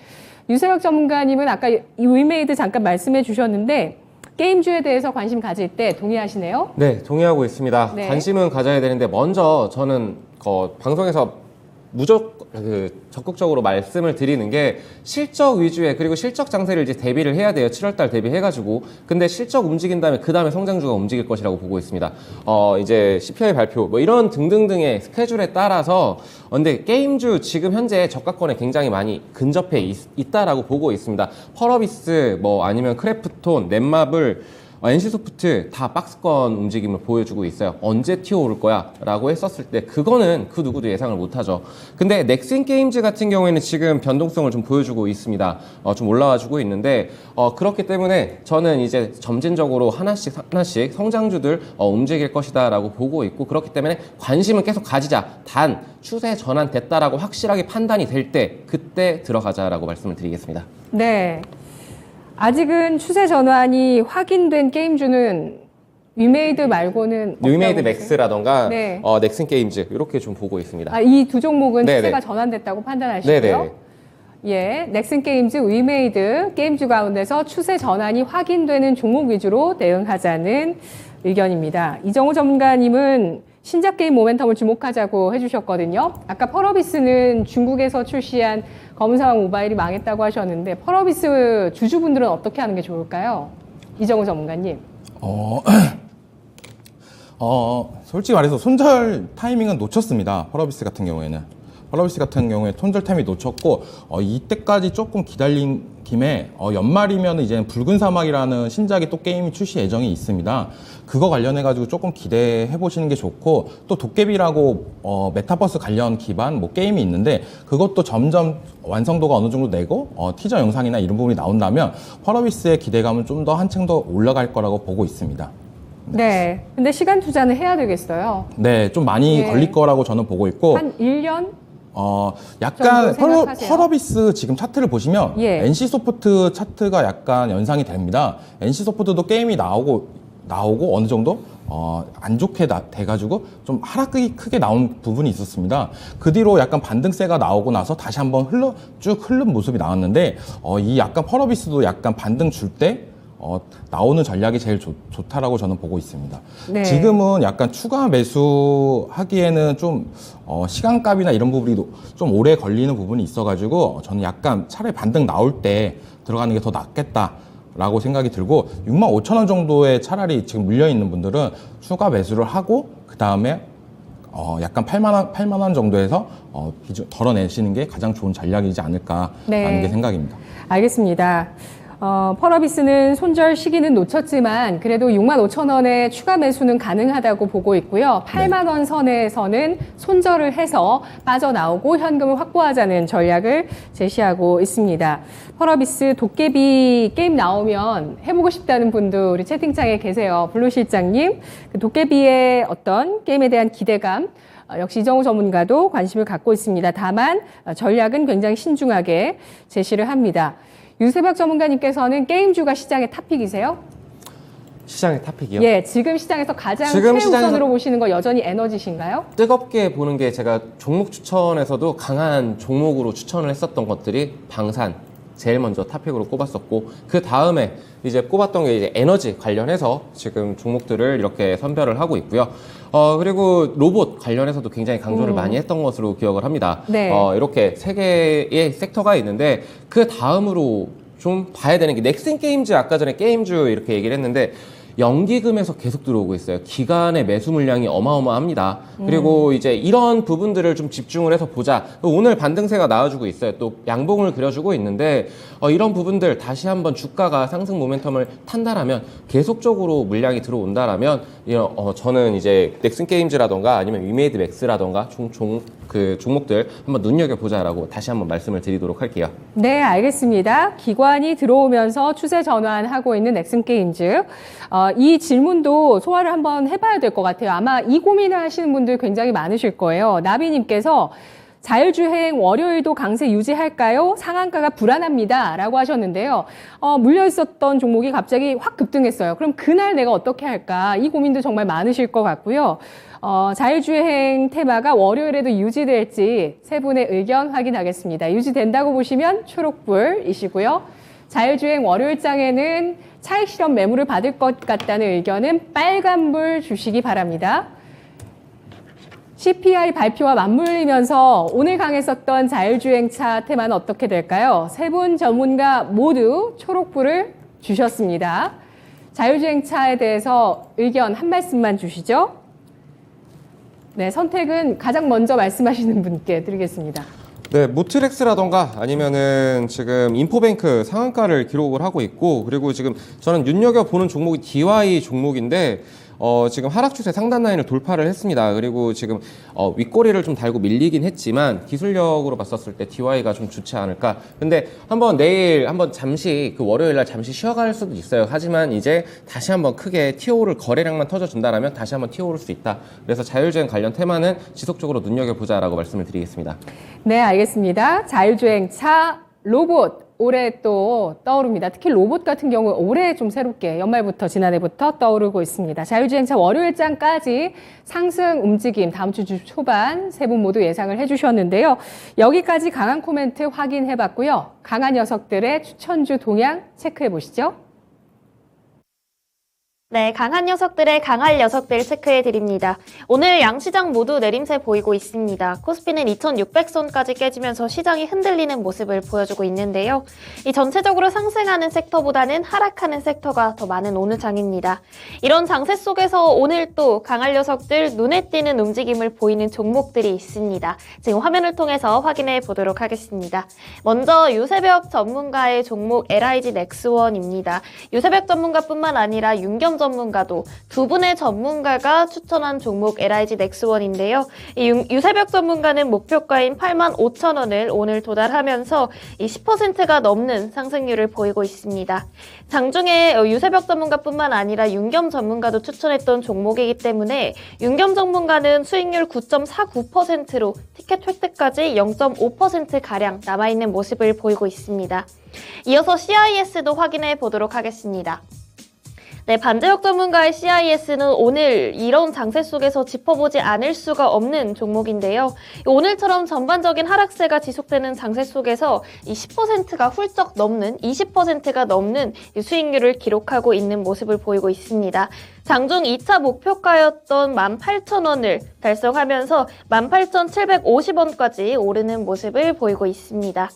유세혁 전문가님은 아까 위메이드 잠깐 말씀해 주셨는데, 게임주에 대해서 관심 가질 때 동의하시네요? 네, 동의하고 있습니다. 네. 관심은 가져야 되는데, 먼저 저는 방송에서 적극적으로 말씀을 드리는 게 실적 위주의 그리고 실적 장세를 이제 대비를 해야 돼요. 7월달 대비해가지고. 근데 실적 움직인 다음에 그 다음에 성장주가 움직일 것이라고 보고 있습니다. 이제 CPI 발표 뭐 이런 등등등의 스케줄에 따라서 근데 게임주 지금 현재 저가권에 굉장히 많이 근접해 있다라고 보고 있습니다. 펄어비스 뭐 아니면 크래프톤, 넷마블 NC소프트 다 박스권 움직임을 보여주고 있어요. 언제 튀어오를 거야? 라고 했었을 때 그거는 그 누구도 예상을 못하죠. 근데 넥슨게임즈 같은 경우에는 지금 변동성을 좀 보여주고 있습니다. 좀 올라와주고 있는데 그렇기 때문에 저는 이제 점진적으로 하나씩 성장주들 움직일 것이다 라고 보고 있고 그렇기 때문에 관심은 계속 가지자. 단 추세 전환됐다라고 확실하게 판단이 될 때 그때 들어가자라고 말씀을 드리겠습니다. 네. 아직은 추세 전환이 확인된 게임주는 위메이드 말고는 위메이드 없다고 맥스라던가 네. 넥슨 게임즈 이렇게 좀 보고 있습니다. 이 두 종목은 네네. 추세가 전환됐다고 판단하시고요. 네네. 예, 넥슨 게임즈, 위메이드 게임주 가운데서 추세 전환이 확인되는 종목 위주로 대응하자는 의견입니다. 이정우 전문가님은 신작 게임 모멘텀을 주목하자고 해주셨거든요. 아까 펄어비스는 중국에서 출시한 검은사막 모바일이 망했다고 하셨는데 펄어비스 주주분들은 어떻게 하는 게 좋을까요? 이정우 전문가님. 솔직히 말해서 손절 타이밍은 놓쳤습니다. 펄어비스 같은 경우에는. 펄어비스 같은 경우에 손절 타이밍 놓쳤고, 이때까지 조금 기다린 김에, 연말이면 이제 붉은 사막이라는 신작이 또 게임이 출시 예정이 있습니다. 그거 관련해가지고 조금 기대해 보시는 게 좋고, 또 도깨비라고, 메타버스 관련 기반 뭐 게임이 있는데, 그것도 점점 완성도가 어느 정도 내고, 티저 영상이나 이런 부분이 나온다면, 펄어비스의 기대감은 좀 더 한층 더 올라갈 거라고 보고 있습니다. 네. 근데 시간 투자는 해야 되겠어요. 네, 좀 많이 네. 걸릴 거라고 저는 보고 있고, 한 1년? 약간 정도 생각하세요? 펄어비스 지금 차트를 보시면 예. NC소프트 차트가 약간 연상이 됩니다. NC소프트도 게임이 나오고 어느 정도 안 좋게 돼가지고 좀 하락이 크게 나온 부분이 있었습니다. 그 뒤로 약간 반등세가 나오고 나서 다시 한번 쭉 흐른 모습이 나왔는데 이 약간 펄어비스도 약간 반등 줄 때 나오는 전략이 제일 좋다라고 저는 보고 있습니다. 네. 지금은 약간 추가 매수하기에는 좀 시간값이나 이런 부분이 좀 오래 걸리는 부분이 있어가지고 저는 약간 차라리 반등 나올 때 들어가는 게 더 낫겠다라고 생각이 들고 65,000원 정도에 차라리 지금 물려있는 분들은 추가 매수를 하고 그 다음에 약간 8만 원 정도에서 덜어내시는 게 가장 좋은 전략이지 않을까라는 네. 게 생각입니다. 알겠습니다. 펄어비스는 손절 시기는 놓쳤지만 그래도 65,000원의 추가 매수는 가능하다고 보고 있고요. 8만 원 선에서는 손절을 해서 빠져나오고 현금을 확보하자는 전략을 제시하고 있습니다. 펄어비스 도깨비 게임 나오면 해보고 싶다는 분도 우리 채팅창에 계세요. 블루 실장님, 그 도깨비의 어떤 게임에 대한 기대감 역시 이정우 전문가도 관심을 갖고 있습니다. 다만 전략은 굉장히 신중하게 제시를 합니다. 유세박 전문가님께서는 게임주가 시장의 탑픽이세요? 시장의 탑픽이요? 예, 지금 시장에서 가장 지금 최우선으로 보시는 거 여전히 에너지신가요? 뜨겁게 보는 게 제가 종목 추천에서도 강한 종목으로 추천을 했었던 것들이 방산 제일 먼저 탑픽으로 꼽았었고 그 다음에 이제 꼽았던 게 이제 에너지 관련해서 지금 종목들을 이렇게 선별을 하고 있고요. 그리고 로봇 관련해서도 굉장히 강조를 많이 했던 것으로 기억을 합니다. 네. 이렇게 세 개의 섹터가 있는데 그 다음으로 좀 봐야 되는 게 넥슨 게임즈 아까 전에 게임주 이렇게 얘기를 했는데 연기금에서 계속 들어오고 있어요. 기간의 매수 물량이 어마어마합니다. 그리고 이제 이런 부분들을 좀 집중을 해서 보자. 오늘 반등세가 나와주고 있어요. 또 양봉을 그려주고 있는데 이런 부분들 다시 한번 주가가 상승 모멘텀을 탄다라면 계속적으로 물량이 들어온다라면 저는 이제 넥슨 게임즈라던가 아니면 위메이드 맥스라던가 그 종목들 한번 눈여겨보자라고 다시 한번 말씀을 드리도록 할게요. 네, 알겠습니다. 기관이 들어오면서 추세 전환하고 있는 넥슨 게임즈. 이 질문도 소화를 한번 해봐야 될 것 같아요. 아마 이 고민을 하시는 분들 굉장히 많으실 거예요. 나비님께서 자율주행 월요일도 강세 유지할까요? 상한가가 불안합니다. 라고 하셨는데요. 물려 있었던 종목이 갑자기 확 급등했어요. 그럼 그날 내가 어떻게 할까? 이 고민도 정말 많으실 것 같고요. 자율주행 테마가 월요일에도 유지될지 세 분의 의견 확인하겠습니다. 유지된다고 보시면 초록불이시고요. 자율주행 월요일장에는 차익 실현 매물을 받을 것 같다는 의견은 빨간불 주시기 바랍니다. CPI 발표와 맞물리면서 오늘 강했었던 자율주행차 테마는 어떻게 될까요? 세 분 전문가 모두 초록불을 주셨습니다. 자율주행차에 대해서 의견 한 말씀만 주시죠. 네, 선택은 가장 먼저 말씀하시는 분께 드리겠습니다. 네, 모트렉스라던가 아니면은 지금 인포뱅크 상한가를 기록을 하고 있고, 그리고 지금 저는 눈여겨보는 종목이 DY 종목인데, 지금 하락 추세 상단 라인을 돌파를 했습니다. 그리고 지금 윗꼬리를 좀 달고 밀리긴 했지만 기술력으로 봤었을 때 DY가 좀 좋지 않을까. 근데 한번 내일 한번 잠시 그 월요일 날 잠시 쉬어갈 수도 있어요. 하지만 이제 다시 한번 크게 TO를 거래량만 터져준다라면 다시 한번 TO 오를 수 있다. 그래서 자율주행 관련 테마는 지속적으로 눈여겨보자라고 말씀을 드리겠습니다. 네, 알겠습니다. 자율주행차, 로봇. 올해 또 떠오릅니다. 특히 로봇 같은 경우 올해 좀 새롭게 연말부터 지난해부터 떠오르고 있습니다. 자율주행차 월요일장까지 상승 움직임 다음 주 초반 세 분 모두 예상을 해주셨는데요. 여기까지 강한 코멘트 확인해봤고요. 강한 녀석들의 추천주 동향 체크해 보시죠. 네, 강한 녀석들의 강할 녀석들 체크해 드립니다. 오늘 양시장 모두 내림세 보이고 있습니다. 코스피는 2600선까지 깨지면서 시장이 흔들리는 모습을 보여주고 있는데요. 이 전체적으로 상승하는 섹터보다는 하락하는 섹터가 더 많은 오늘 장입니다. 이런 장세 속에서 오늘 또 강할 녀석들 눈에 띄는 움직임을 보이는 종목들이 있습니다. 지금 화면을 통해서 확인해 보도록 하겠습니다. 먼저 유세벽 전문가의 종목 LIG 넥스원입니다. 유세벽 전문가뿐만 아니라 윤겸 전문가도 두 분의 전문가가 추천한 종목 LIG 넥스원인데요. 이 유세벽 전문가는 목표가인 85,000원을 오늘 도달하면서 이 10%가 넘는 상승률을 보이고 있습니다. 장중에 유세벽 전문가뿐만 아니라 윤겸 전문가도 추천했던 종목이기 때문에 윤겸 전문가는 수익률 9.49%로 티켓 획득까지 0.5%가량 남아있는 모습을 보이고 있습니다. 이어서 CIS도 확인해 보도록 하겠습니다. 네, 반제역 전문가의 CIS는 오늘 이런 장세 속에서 짚어보지 않을 수가 없는 종목인데요. 오늘처럼 전반적인 하락세가 지속되는 장세 속에서 이 10%가 훌쩍 넘는 20%가 넘는 수익률을 기록하고 있는 모습을 보이고 있습니다. 장중 2차 목표가였던 18,000원을 달성하면서 18,750원까지 오르는 모습을 보이고 있습니다.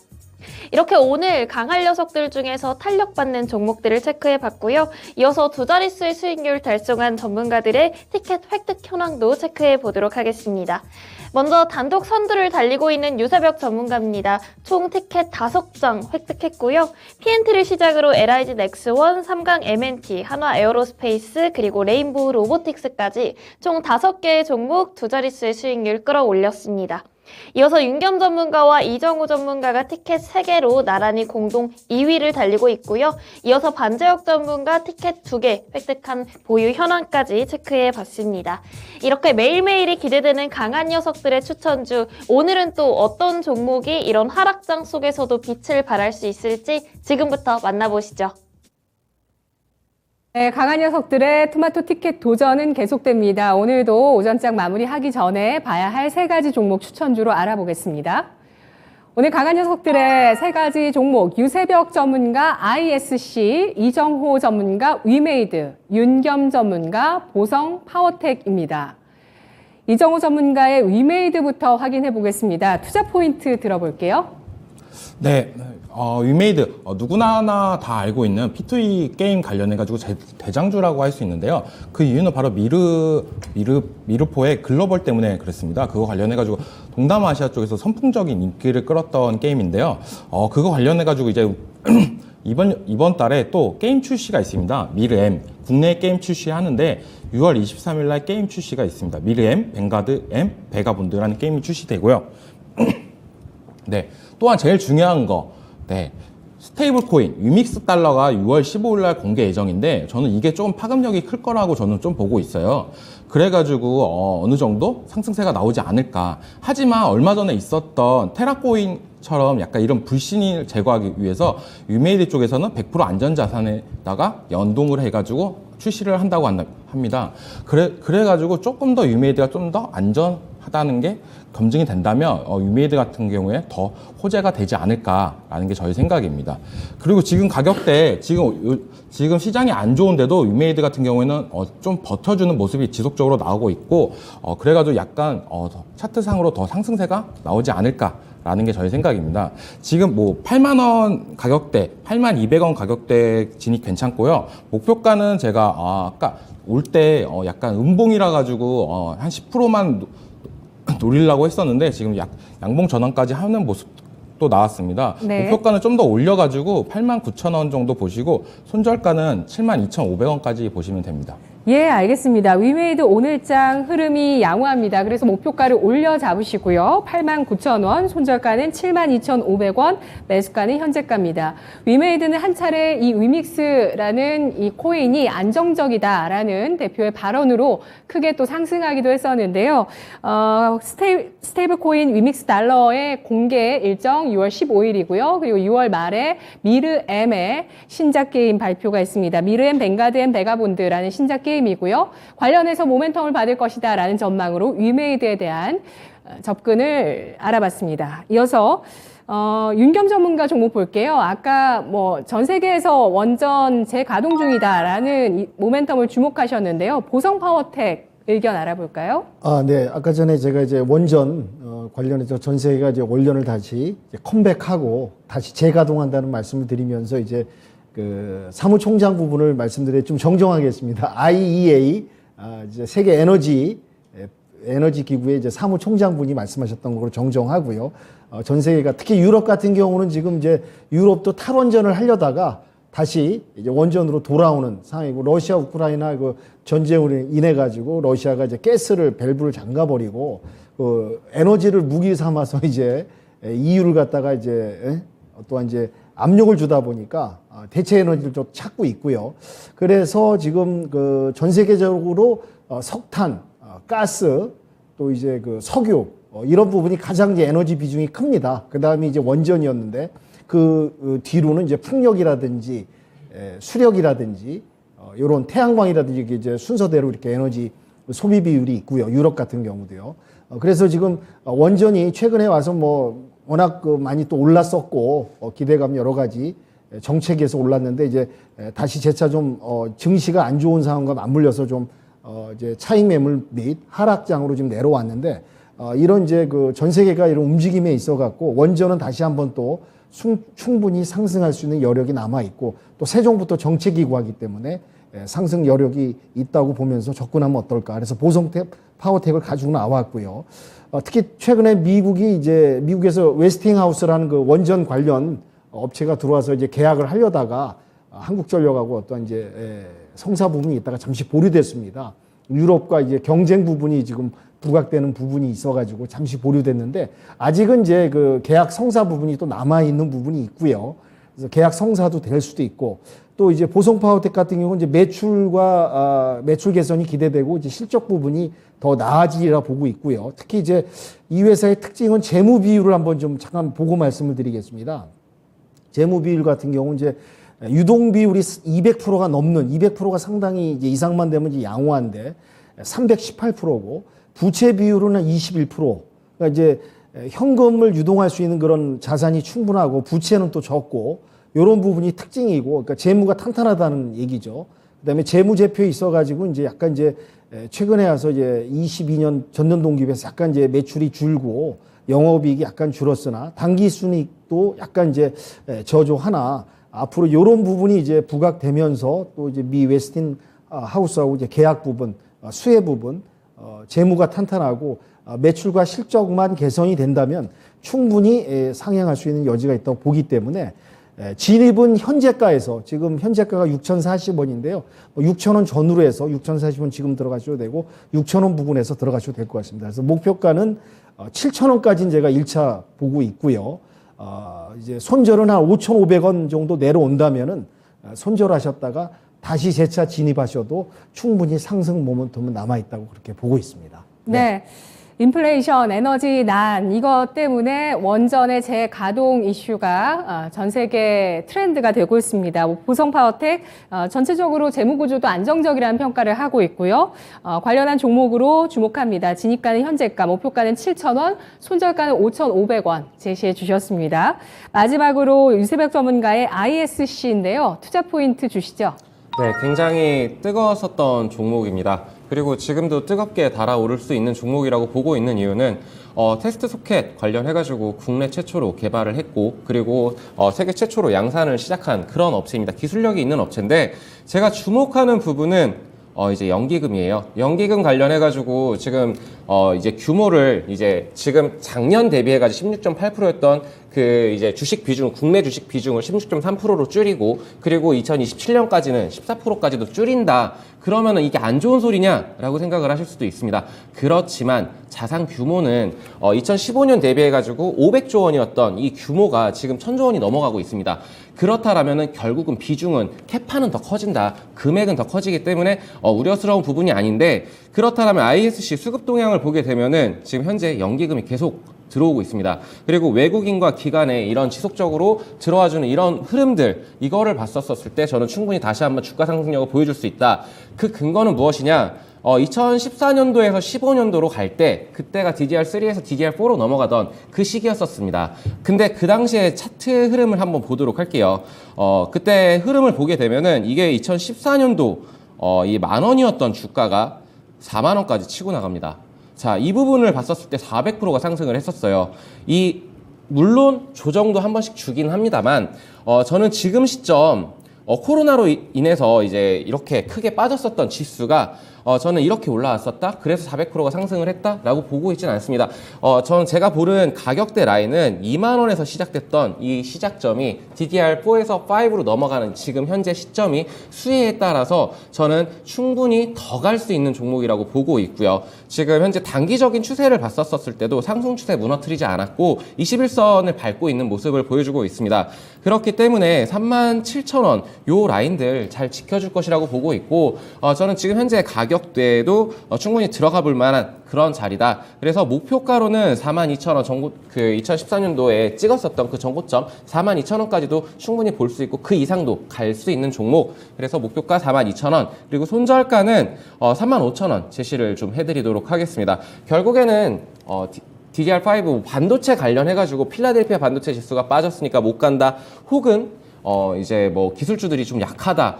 이렇게 오늘 강할 녀석들 중에서 탄력받는 종목들을 체크해봤고요. 이어서 두 자릿수의 수익률 달성한 전문가들의 티켓 획득 현황도 체크해보도록 하겠습니다. 먼저 단독 선두를 달리고 있는 유세벽 전문가입니다. 총 티켓 5장 획득했고요. PNT를 시작으로 LIG 넥스원, 삼강 MNT, 한화 에어로스페이스, 그리고 레인보우 로보틱스까지 총 5개의 종목 두 자릿수의 수익률 끌어올렸습니다. 이어서 윤겸 전문가와 이정우 전문가가 티켓 3개로 나란히 공동 2위를 달리고 있고요. 이어서 반제역 전문가 티켓 2개 획득한 보유 현황까지 체크해봤습니다. 이렇게 매일매일이 기대되는 강한 녀석들의 추천주, 오늘은 또 어떤 종목이 이런 하락장 속에서도 빛을 발할 수 있을지 지금부터 만나보시죠. 네, 강한 녀석들의 토마토 티켓 도전은 계속됩니다. 오늘도 오전장 마무리하기 전에 봐야 할 3가지 종목 추천주로 알아보겠습니다. 오늘 강한 녀석들의 3가지 종목, 유세벽 전문가 ISC, 이정호 전문가 위메이드, 윤겸 전문가 보성 파워텍입니다. 이정호 전문가의 위메이드부터 확인해 보겠습니다. 투자 포인트 들어볼게요. 네, 위메이드 누구나 다 알고 있는 P2E 게임 관련해가지고 대장주라고 할 수 있는데요. 그 이유는 바로 미르포의 글로벌 때문에 그렇습니다. 그거 관련해가지고 동남아시아 쪽에서 선풍적인 인기를 끌었던 게임인데요. 그거 관련해가지고 이제 이번 달에 또 게임 출시가 있습니다. 미르M 국내 게임 출시하는데 6월 23일 날 게임 출시가 있습니다. 미르M, 뱅가드 M, 베가본드라는 게임이 출시되고요. 네, 또한 제일 중요한 거, 네, 스테이블 코인 위믹스 달러가 6월 15일 날 공개 예정인데 저는 이게 조금 파급력이 클 거라고 저는 좀 보고 있어요. 그래가지고 어느 정도 상승세가 나오지 않을까. 하지만 얼마 전에 있었던 테라코인처럼 약간 이런 불신을 제거하기 위해서 위메이드 쪽에서는 100% 안전자산에다가 연동을 해가지고 출시를 한다고 합니다. 그래가지고 조금 더 위메이드가 좀 더 하다는 게 검증이 된다면 위메이드 같은 경우에 더 호재가 되지 않을까라는 게 저희 생각입니다. 그리고 지금 가격대 지금 시장이 안 좋은데도 위메이드 같은 경우에는 좀 버텨주는 모습이 지속적으로 나오고 있고 그래가지고 약간 차트상으로 더 상승세가 나오지 않을까라는 게 저희 생각입니다. 지금 뭐 8만 원 가격대, 8만 200원 가격대 진입 괜찮고요. 목표가는 제가 아까 올 때 약간 음봉이라 가지고 한 10%만 노리려고 했었는데 지금 양봉 전환까지 하는 모습도 나왔습니다. 네. 목표가는 좀 더 올려가지고 89,000원 정도 보시고 손절가는 72,500원까지 보시면 됩니다. 예, 알겠습니다. 위메이드 오늘장 흐름이 양호합니다. 그래서 목표가를 올려 잡으시고요. 89,000원, 손절가는 72,500원, 매수가는 현재가입니다. 위메이드는 한 차례 이 위믹스라는 이 코인이 안정적이다라는 대표의 발언으로 크게 또 상승하기도 했었는데요. 스테이블 코인 위믹스 달러의 공개 일정 6월 15일이고요. 그리고 6월 말에 미르엠의 신작 게임 발표가 있습니다. 미르엠 뱅가드 앤 베가본드라는 신작 게임이고요. 관련해서 모멘텀을 받을 것이다라는 전망으로 위메이드에 대한 접근을 알아봤습니다. 이어서 윤겸 전문가 종목 볼게요. 아까 뭐 전 세계에서 원전 재가동 중이다라는 이 모멘텀을 주목하셨는데요. 보성 파워텍 의견 알아볼까요? 네. 아까 전에 제가 이제 원전 관련해서 전 세계가 이제 원전을 다시 이제 컴백하고 다시 재가동한다는 말씀을 드리면서 이제 그 사무총장 부분을 말씀드려 좀 정정하겠습니다. IEA 이제 세계 에너지 기구의 이제 사무총장 분이 말씀하셨던 거로 정정하고요. 전 세계가 특히 유럽 같은 경우는 지금 이제 유럽도 탈원전을 하려다가 다시 이제 원전으로 돌아오는 상황이고 러시아 우크라이나 그 전쟁으로 인해 가지고 러시아가 이제 가스를 밸브를 잠가버리고 그 에너지를 무기 삼아서 이제 EU를 갖다가 이제 또한 이제 압력을 주다 보니까 대체 에너지를 좀 찾고 있고요. 그래서 지금 그 전 세계적으로 석탄, 가스, 또 이제 그 석유 이런 부분이 가장 이제 에너지 비중이 큽니다. 그 다음에 이제 원전이었는데 그 뒤로는 이제 풍력이라든지 수력이라든지 이런 태양광이라든지 이게 이제 순서대로 이렇게 에너지 소비 비율이 있고요. 유럽 같은 경우도요. 그래서 지금 원전이 최근에 와서 뭐 워낙 많이 또 올랐었고 기대감 여러 가지 정책에서 올랐는데 이제 다시 재차 좀 증시가 안 좋은 상황과 맞물려서 좀 이제 차익 매물 및 하락장으로 지금 내려왔는데 이런 이제 그 전 세계가 이런 움직임에 있어 갖고 원전은 다시 한번 또 충분히 상승할 수 있는 여력이 남아 있고 또 새 정부터 정책 기구하기 때문에 상승 여력이 있다고 보면서 접근하면 어떨까. 그래서 보성텍 파워텍을 가지고 나왔고요. 특히 최근에 미국에서 웨스팅하우스라는 그 원전 관련 업체가 들어와서 이제 계약을 하려다가 한국전력하고 어떤 이제 성사 부분이 있다가 잠시 보류됐습니다. 유럽과 이제 경쟁 부분이 지금 부각되는 부분이 있어가지고 잠시 보류됐는데 아직은 이제 그 계약 성사 부분이 또 남아 있는 부분이 있고요. 그래서 계약 성사도 될 수도 있고 또 이제 보성 파워텍 같은 경우는 이제 매출 개선이 기대되고 이제 실적 부분이 더 나아지리라 보고 있고요. 특히 이제 이 회사의 특징은 재무 비율을 한번 좀 잠깐 보고 말씀을 드리겠습니다. 재무 비율 같은 경우 이제 유동 비율이 200%가 넘는 200%가 상당히 이제 이상만 되면 이제 양호한데 318%고 부채 비율은 21%. 그러니까 이제 현금을 유동할 수 있는 그런 자산이 충분하고 부채는 또 적고 이런 부분이 특징이고 그러니까 재무가 탄탄하다는 얘기죠. 그다음에 재무제표에 있어가지고 이제 약간 이제 최근에 와서 이제 22년 전년 동기 비해서 약간 이제 매출이 줄고 영업이익이 약간 줄었으나 당기순이익도 약간 이제 저조하나 앞으로 이런 부분이 이제 부각되면서 또 이제 미 웨스틴 하우스하고 이제 계약 부분, 수혜 부분, 재무가 탄탄하고 매출과 실적만 개선이 된다면 충분히 상향할 수 있는 여지가 있다고 보기 때문에 진입은 현재가에서 지금 현재가가 6,040원인데요. 6,000원 전후로 해서 6,040원 지금 들어가셔도 되고 6,000원 부근에서 들어가셔도 될 것 같습니다. 그래서 목표가는 7,000원까지는 제가 1차 보고 있고요. 이제 손절은 한 5,500원 정도 내려온다면은 손절하셨다가 다시 재차 진입하셔도 충분히 상승 모멘텀은 남아 있다고 그렇게 보고 있습니다. 네. 인플레이션, 에너지 난 이것 때문에 원전의 재가동 이슈가 전 세계 트렌드가 되고 있습니다. 보성 파워텍 전체적으로 재무 구조도 안정적이라는 평가를 하고 있고요. 관련한 종목으로 주목합니다. 진입가는 현재가, 목표가는 7,000원, 손절가는 5,500원 제시해 주셨습니다. 마지막으로 유세백 전문가의 ISC인데요. 투자 포인트 주시죠. 네, 굉장히 뜨거웠었던 종목입니다. 그리고 지금도 뜨겁게 달아오를 수 있는 종목이라고 보고 있는 이유는 테스트 소켓 관련해가지고 국내 최초로 개발을 했고, 그리고 세계 최초로 양산을 시작한 그런 업체입니다. 기술력이 있는 업체인데, 제가 주목하는 부분은 이제 연기금이에요. 연기금 관련해가지고 지금 이제 규모를 이제 지금 작년 대비해가지고 16.8%였던 그 이제 주식 비중, 국내 주식 비중을 16.3%로 줄이고, 그리고 2027년까지는 14%까지도 줄인다. 그러면은 이게 안 좋은 소리냐라고 생각을 하실 수도 있습니다. 그렇지만 자산 규모는 2015년 대비해가지고 500조 원이었던 이 규모가 지금 1000조 원이 넘어가고 있습니다. 그렇다라면은 결국은 비중은 캐파는 더 커진다. 금액은 더 커지기 때문에 우려스러운 부분이 아닌데, 그렇다라면 ISC 수급 동향을 보게 되면은 지금 현재 연기금이 계속 들어오고 있습니다. 그리고 외국인과 기관에 이런 지속적으로 들어와주는 이런 흐름들, 이거를 봤었을 때 저는 충분히 다시 한번 주가 상승력을 보여줄 수 있다. 그 근거는 무엇이냐? 2014년도에서 15년도로 갈 때, 그때가 DDR3에서 DDR4로 넘어가던 그 시기였었습니다. 근데 그 당시에 차트 흐름을 한번 보도록 할게요. 그때 흐름을 보게 되면은 이게 2014년도 이 10,000원이었던 주가가 40,000원까지 치고 나갑니다. 자, 이 부분을 봤었을 때 400%가 상승을 했었어요. 물론 조정도 한 번씩 주긴 합니다만, 저는 지금 시점, 코로나로 인해서 이제 이렇게 크게 빠졌었던 지수가 저는 이렇게 올라왔었다, 그래서 400%가 상승을 했다라고 보고 있지는 않습니다. 저는 제가 보는 가격대 라인은 20,000원에서 시작됐던 이 시작점이 DDR4에서 5로 넘어가는 지금 현재 시점이 수혜에 따라서 저는 충분히 더 갈 수 있는 종목이라고 보고 있고요. 지금 현재 단기적인 추세를 봤었을 때도 상승 추세 무너뜨리지 않았고 21선을 밟고 있는 모습을 보여주고 있습니다. 그렇기 때문에 37,000원 요 라인들 잘 지켜줄 것이라고 보고 있고, 저는 지금 현재 가격대에도 충분히 들어가 볼 만한 그런 자리다. 그래서 목표가로는 42,000원, 그 2014년도에 찍었었던 그 전고점 42,000원까지도 충분히 볼 수 있고, 그 이상도 갈 수 있는 종목. 그래서 목표가 42,000원, 그리고 손절가는 35,000원 제시를 좀 해드리도록 하겠습니다. 결국에는 DDR5 반도체 관련해가지고 필라델피아 반도체 지수가 빠졌으니까 못 간다, 혹은 이제 뭐 기술주들이 좀 약하다,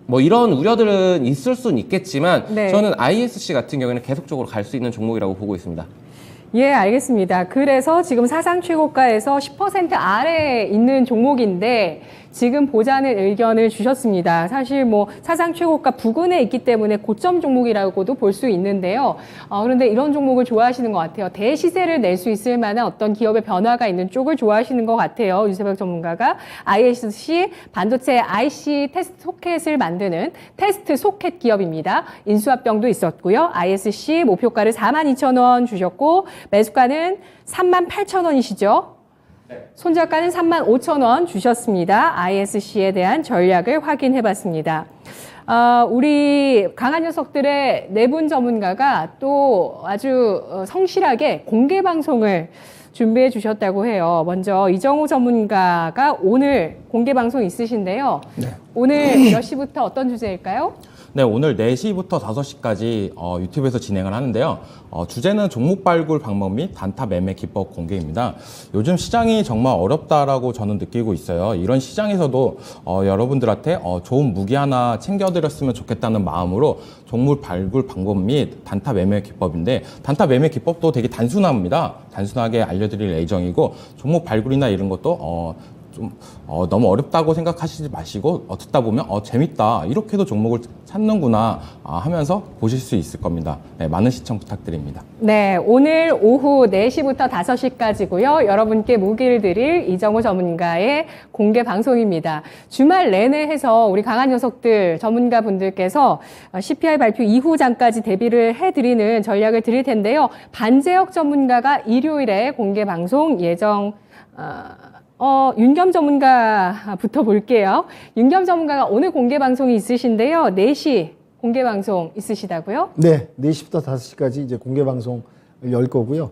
뭐 이런 우려들은 있을 수는 있겠지만, 네. 저는 ISC 같은 경우에는 계속적으로 갈 수 있는 종목이라고 보고 있습니다. 예, 알겠습니다. 그래서 지금 사상 최고가에서 10% 아래에 있는 종목인데 지금 보자는 의견을 주셨습니다. 사실 뭐 사상 최고가 부근에 있기 때문에 고점 종목이라고도 볼 수 있는데요. 그런데 이런 종목을 좋아하시는 것 같아요. 대시세를 낼 수 있을 만한 어떤 기업의 변화가 있는 쪽을 좋아하시는 것 같아요. 유세백 전문가가. ISC 반도체 IC 테스트 소켓을 만드는 테스트 소켓 기업입니다. 인수합병도 있었고요. ISC 목표가를 42,000원 주셨고, 매수가는 38,000원이시죠. 손절가는 35,000원 주셨습니다. ISC에 대한 전략을 확인해 봤습니다. 우리 강한 녀석들의 네 분 전문가가 또 아주 성실하게 공개 방송을 준비해 주셨다고 해요. 먼저 이정우 전문가가 오늘 공개 방송 있으신데요. 네. 오늘 몇 시부터 어떤 주제일까요? 네, 오늘 4시부터 5시까지 유튜브에서 진행을 하는데요. 주제는 종목 발굴 방법 및 단타 매매 기법 공개입니다. 요즘 시장이 정말 어렵다라고 저는 느끼고 있어요. 이런 시장에서도 여러분들한테 좋은 무기 하나 챙겨드렸으면 좋겠다는 마음으로 종목 발굴 방법 및 단타 매매 기법인데, 단타 매매 기법도 되게 단순합니다. 단순하게 알려드릴 예정이고, 종목 발굴이나 이런 것도 너무 어렵다고 생각하시지 마시고, 듣다 보면 재밌다, 이렇게도 종목을 찾는구나 하면서 보실 수 있을 겁니다. 네, 많은 시청 부탁드립니다. 네, 오늘 오후 4시부터 5시까지고요. 여러분께 무기를 드릴 이정우 전문가의 공개 방송입니다. 주말 내내 해서 우리 강한 녀석들 전문가분들께서 CPI 발표 이후장까지 대비를 해드리는 전략을 드릴 텐데요. 반재혁 전문가가 일요일에 공개 방송 예정, 윤겸 전문가부터 볼게요. 윤겸 전문가가 오늘 공개 방송이 있으신데요. 4시 공개 방송 있으시다고요? 네, 4시부터 5시까지 이제 공개 방송 열 거고요.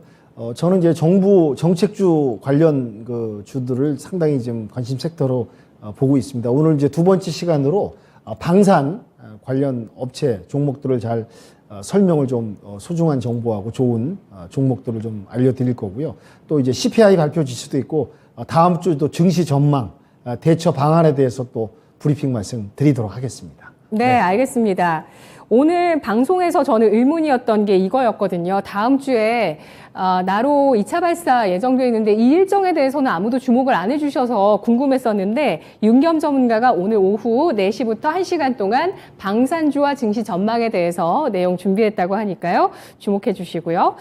저는 이제 정부 정책주 관련 그 주들을 상당히 지금 관심 섹터로 보고 있습니다. 오늘 이제 두 번째 시간으로 방산 관련 업체 종목들을 잘 설명을 좀 소중한 정보하고 좋은 종목들을 좀 알려드릴 거고요. 또 이제 CPI 발표 지수도 있고 다음 주도 증시 전망, 대처 방안에 대해서 또 브리핑 말씀 드리도록 하겠습니다. 네, 알겠습니다. 오늘 방송에서 저는 의문이었던 게 이거였거든요. 다음 주에 나로 2차 발사 예정되어 있는데 이 일정에 대해서는 아무도 주목을 안 해주셔서 궁금했었는데 윤겸 전문가가 오늘 오후 4시부터 1시간 동안 방산주와 증시 전망에 대해서 내용 준비했다고 하니까요. 주목해 주시고요.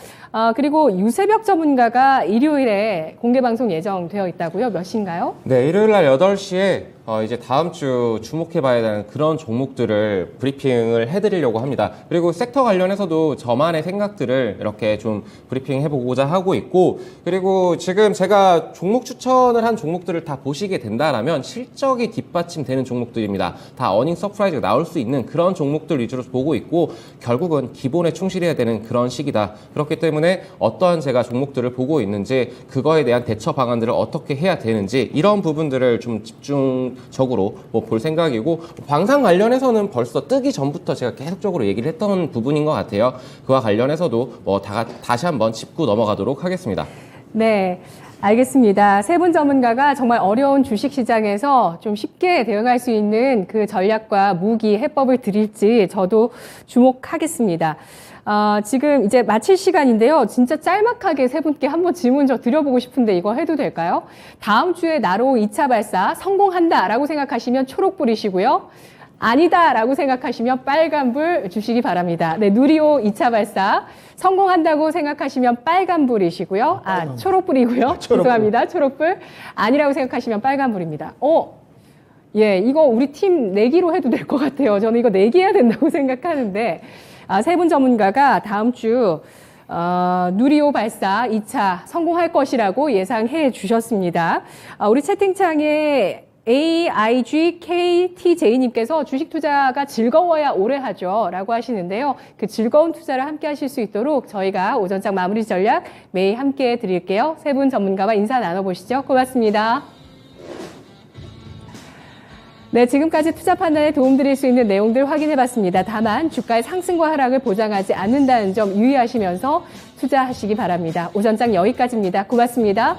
그리고 유세벽 전문가가 일요일에 공개 방송 예정되어 있다고요. 몇 시인가요? 네, 일요일 날 8시에 이제 다음 주 주목해봐야 되는 그런 종목들을 브리핑을 해드리려고 합니다. 그리고 섹터 관련해서도 저만의 생각들을 이렇게 좀 브리핑 해보고자 하고 있고, 그리고 지금 제가 종목 추천을 한 종목들을 다 보시게 된다라면 실적이 뒷받침되는 종목들입니다. 다 어닝 서프라이즈가 나올 수 있는 그런 종목들 위주로 보고 있고, 결국은 기본에 충실해야 되는 그런 시기다. 그렇기 때문에 어떠한 제가 종목들을 보고 있는지, 그거에 대한 대처 방안들을 어떻게 해야 되는지, 이런 부분들을 좀 집중적으로 볼 생각이고, 방산 관련해서는 벌써 뜨기 전부터 제가 계속적으로 얘기를 했던 부분인 것 같아요. 그와 관련해서도 다시 한번 짚고 넘어가도록 하겠습니다. 네, 알겠습니다. 세 분 전문가가 정말 어려운 주식시장에서 좀 쉽게 대응할 수 있는 그 전략과 무기, 해법을 드릴지 저도 주목하겠습니다. 지금 이제 마칠 시간인데요. 진짜 짤막하게 세 분께 한번 질문 저 드려보고 싶은데 이거 해도 될까요? 다음 주에 나로 2차 발사 성공한다라고 생각하시면 초록불이시고요. 아니다라고 생각하시면 빨간불 주시기 바랍니다. 네, 누리호 2차 발사 성공한다고 생각하시면 빨간불이시고요. 초록불이고요. 죄송합니다. 초록불. 아니라고 생각하시면 빨간불입니다. 예, 이거 우리 팀 내기로 해도 될 것 같아요. 저는 이거 내기해야 된다고 생각하는데, 세 분 전문가가 다음 주 누리호 발사 2차 성공할 것이라고 예상해 주셨습니다. 우리 채팅창에 AIGKTJ님께서 주식 투자가 즐거워야 오래 하죠 라고 하시는데요. 그 즐거운 투자를 함께 하실 수 있도록 저희가 오전장 마무리 전략 매일 함께 드릴게요. 세 분 전문가와 인사 나눠보시죠. 고맙습니다. 네, 지금까지 투자 판단에 도움드릴 수 있는 내용들 확인해봤습니다. 다만 주가의 상승과 하락을 보장하지 않는다는 점 유의하시면서 투자하시기 바랍니다. 오전장 여기까지입니다. 고맙습니다.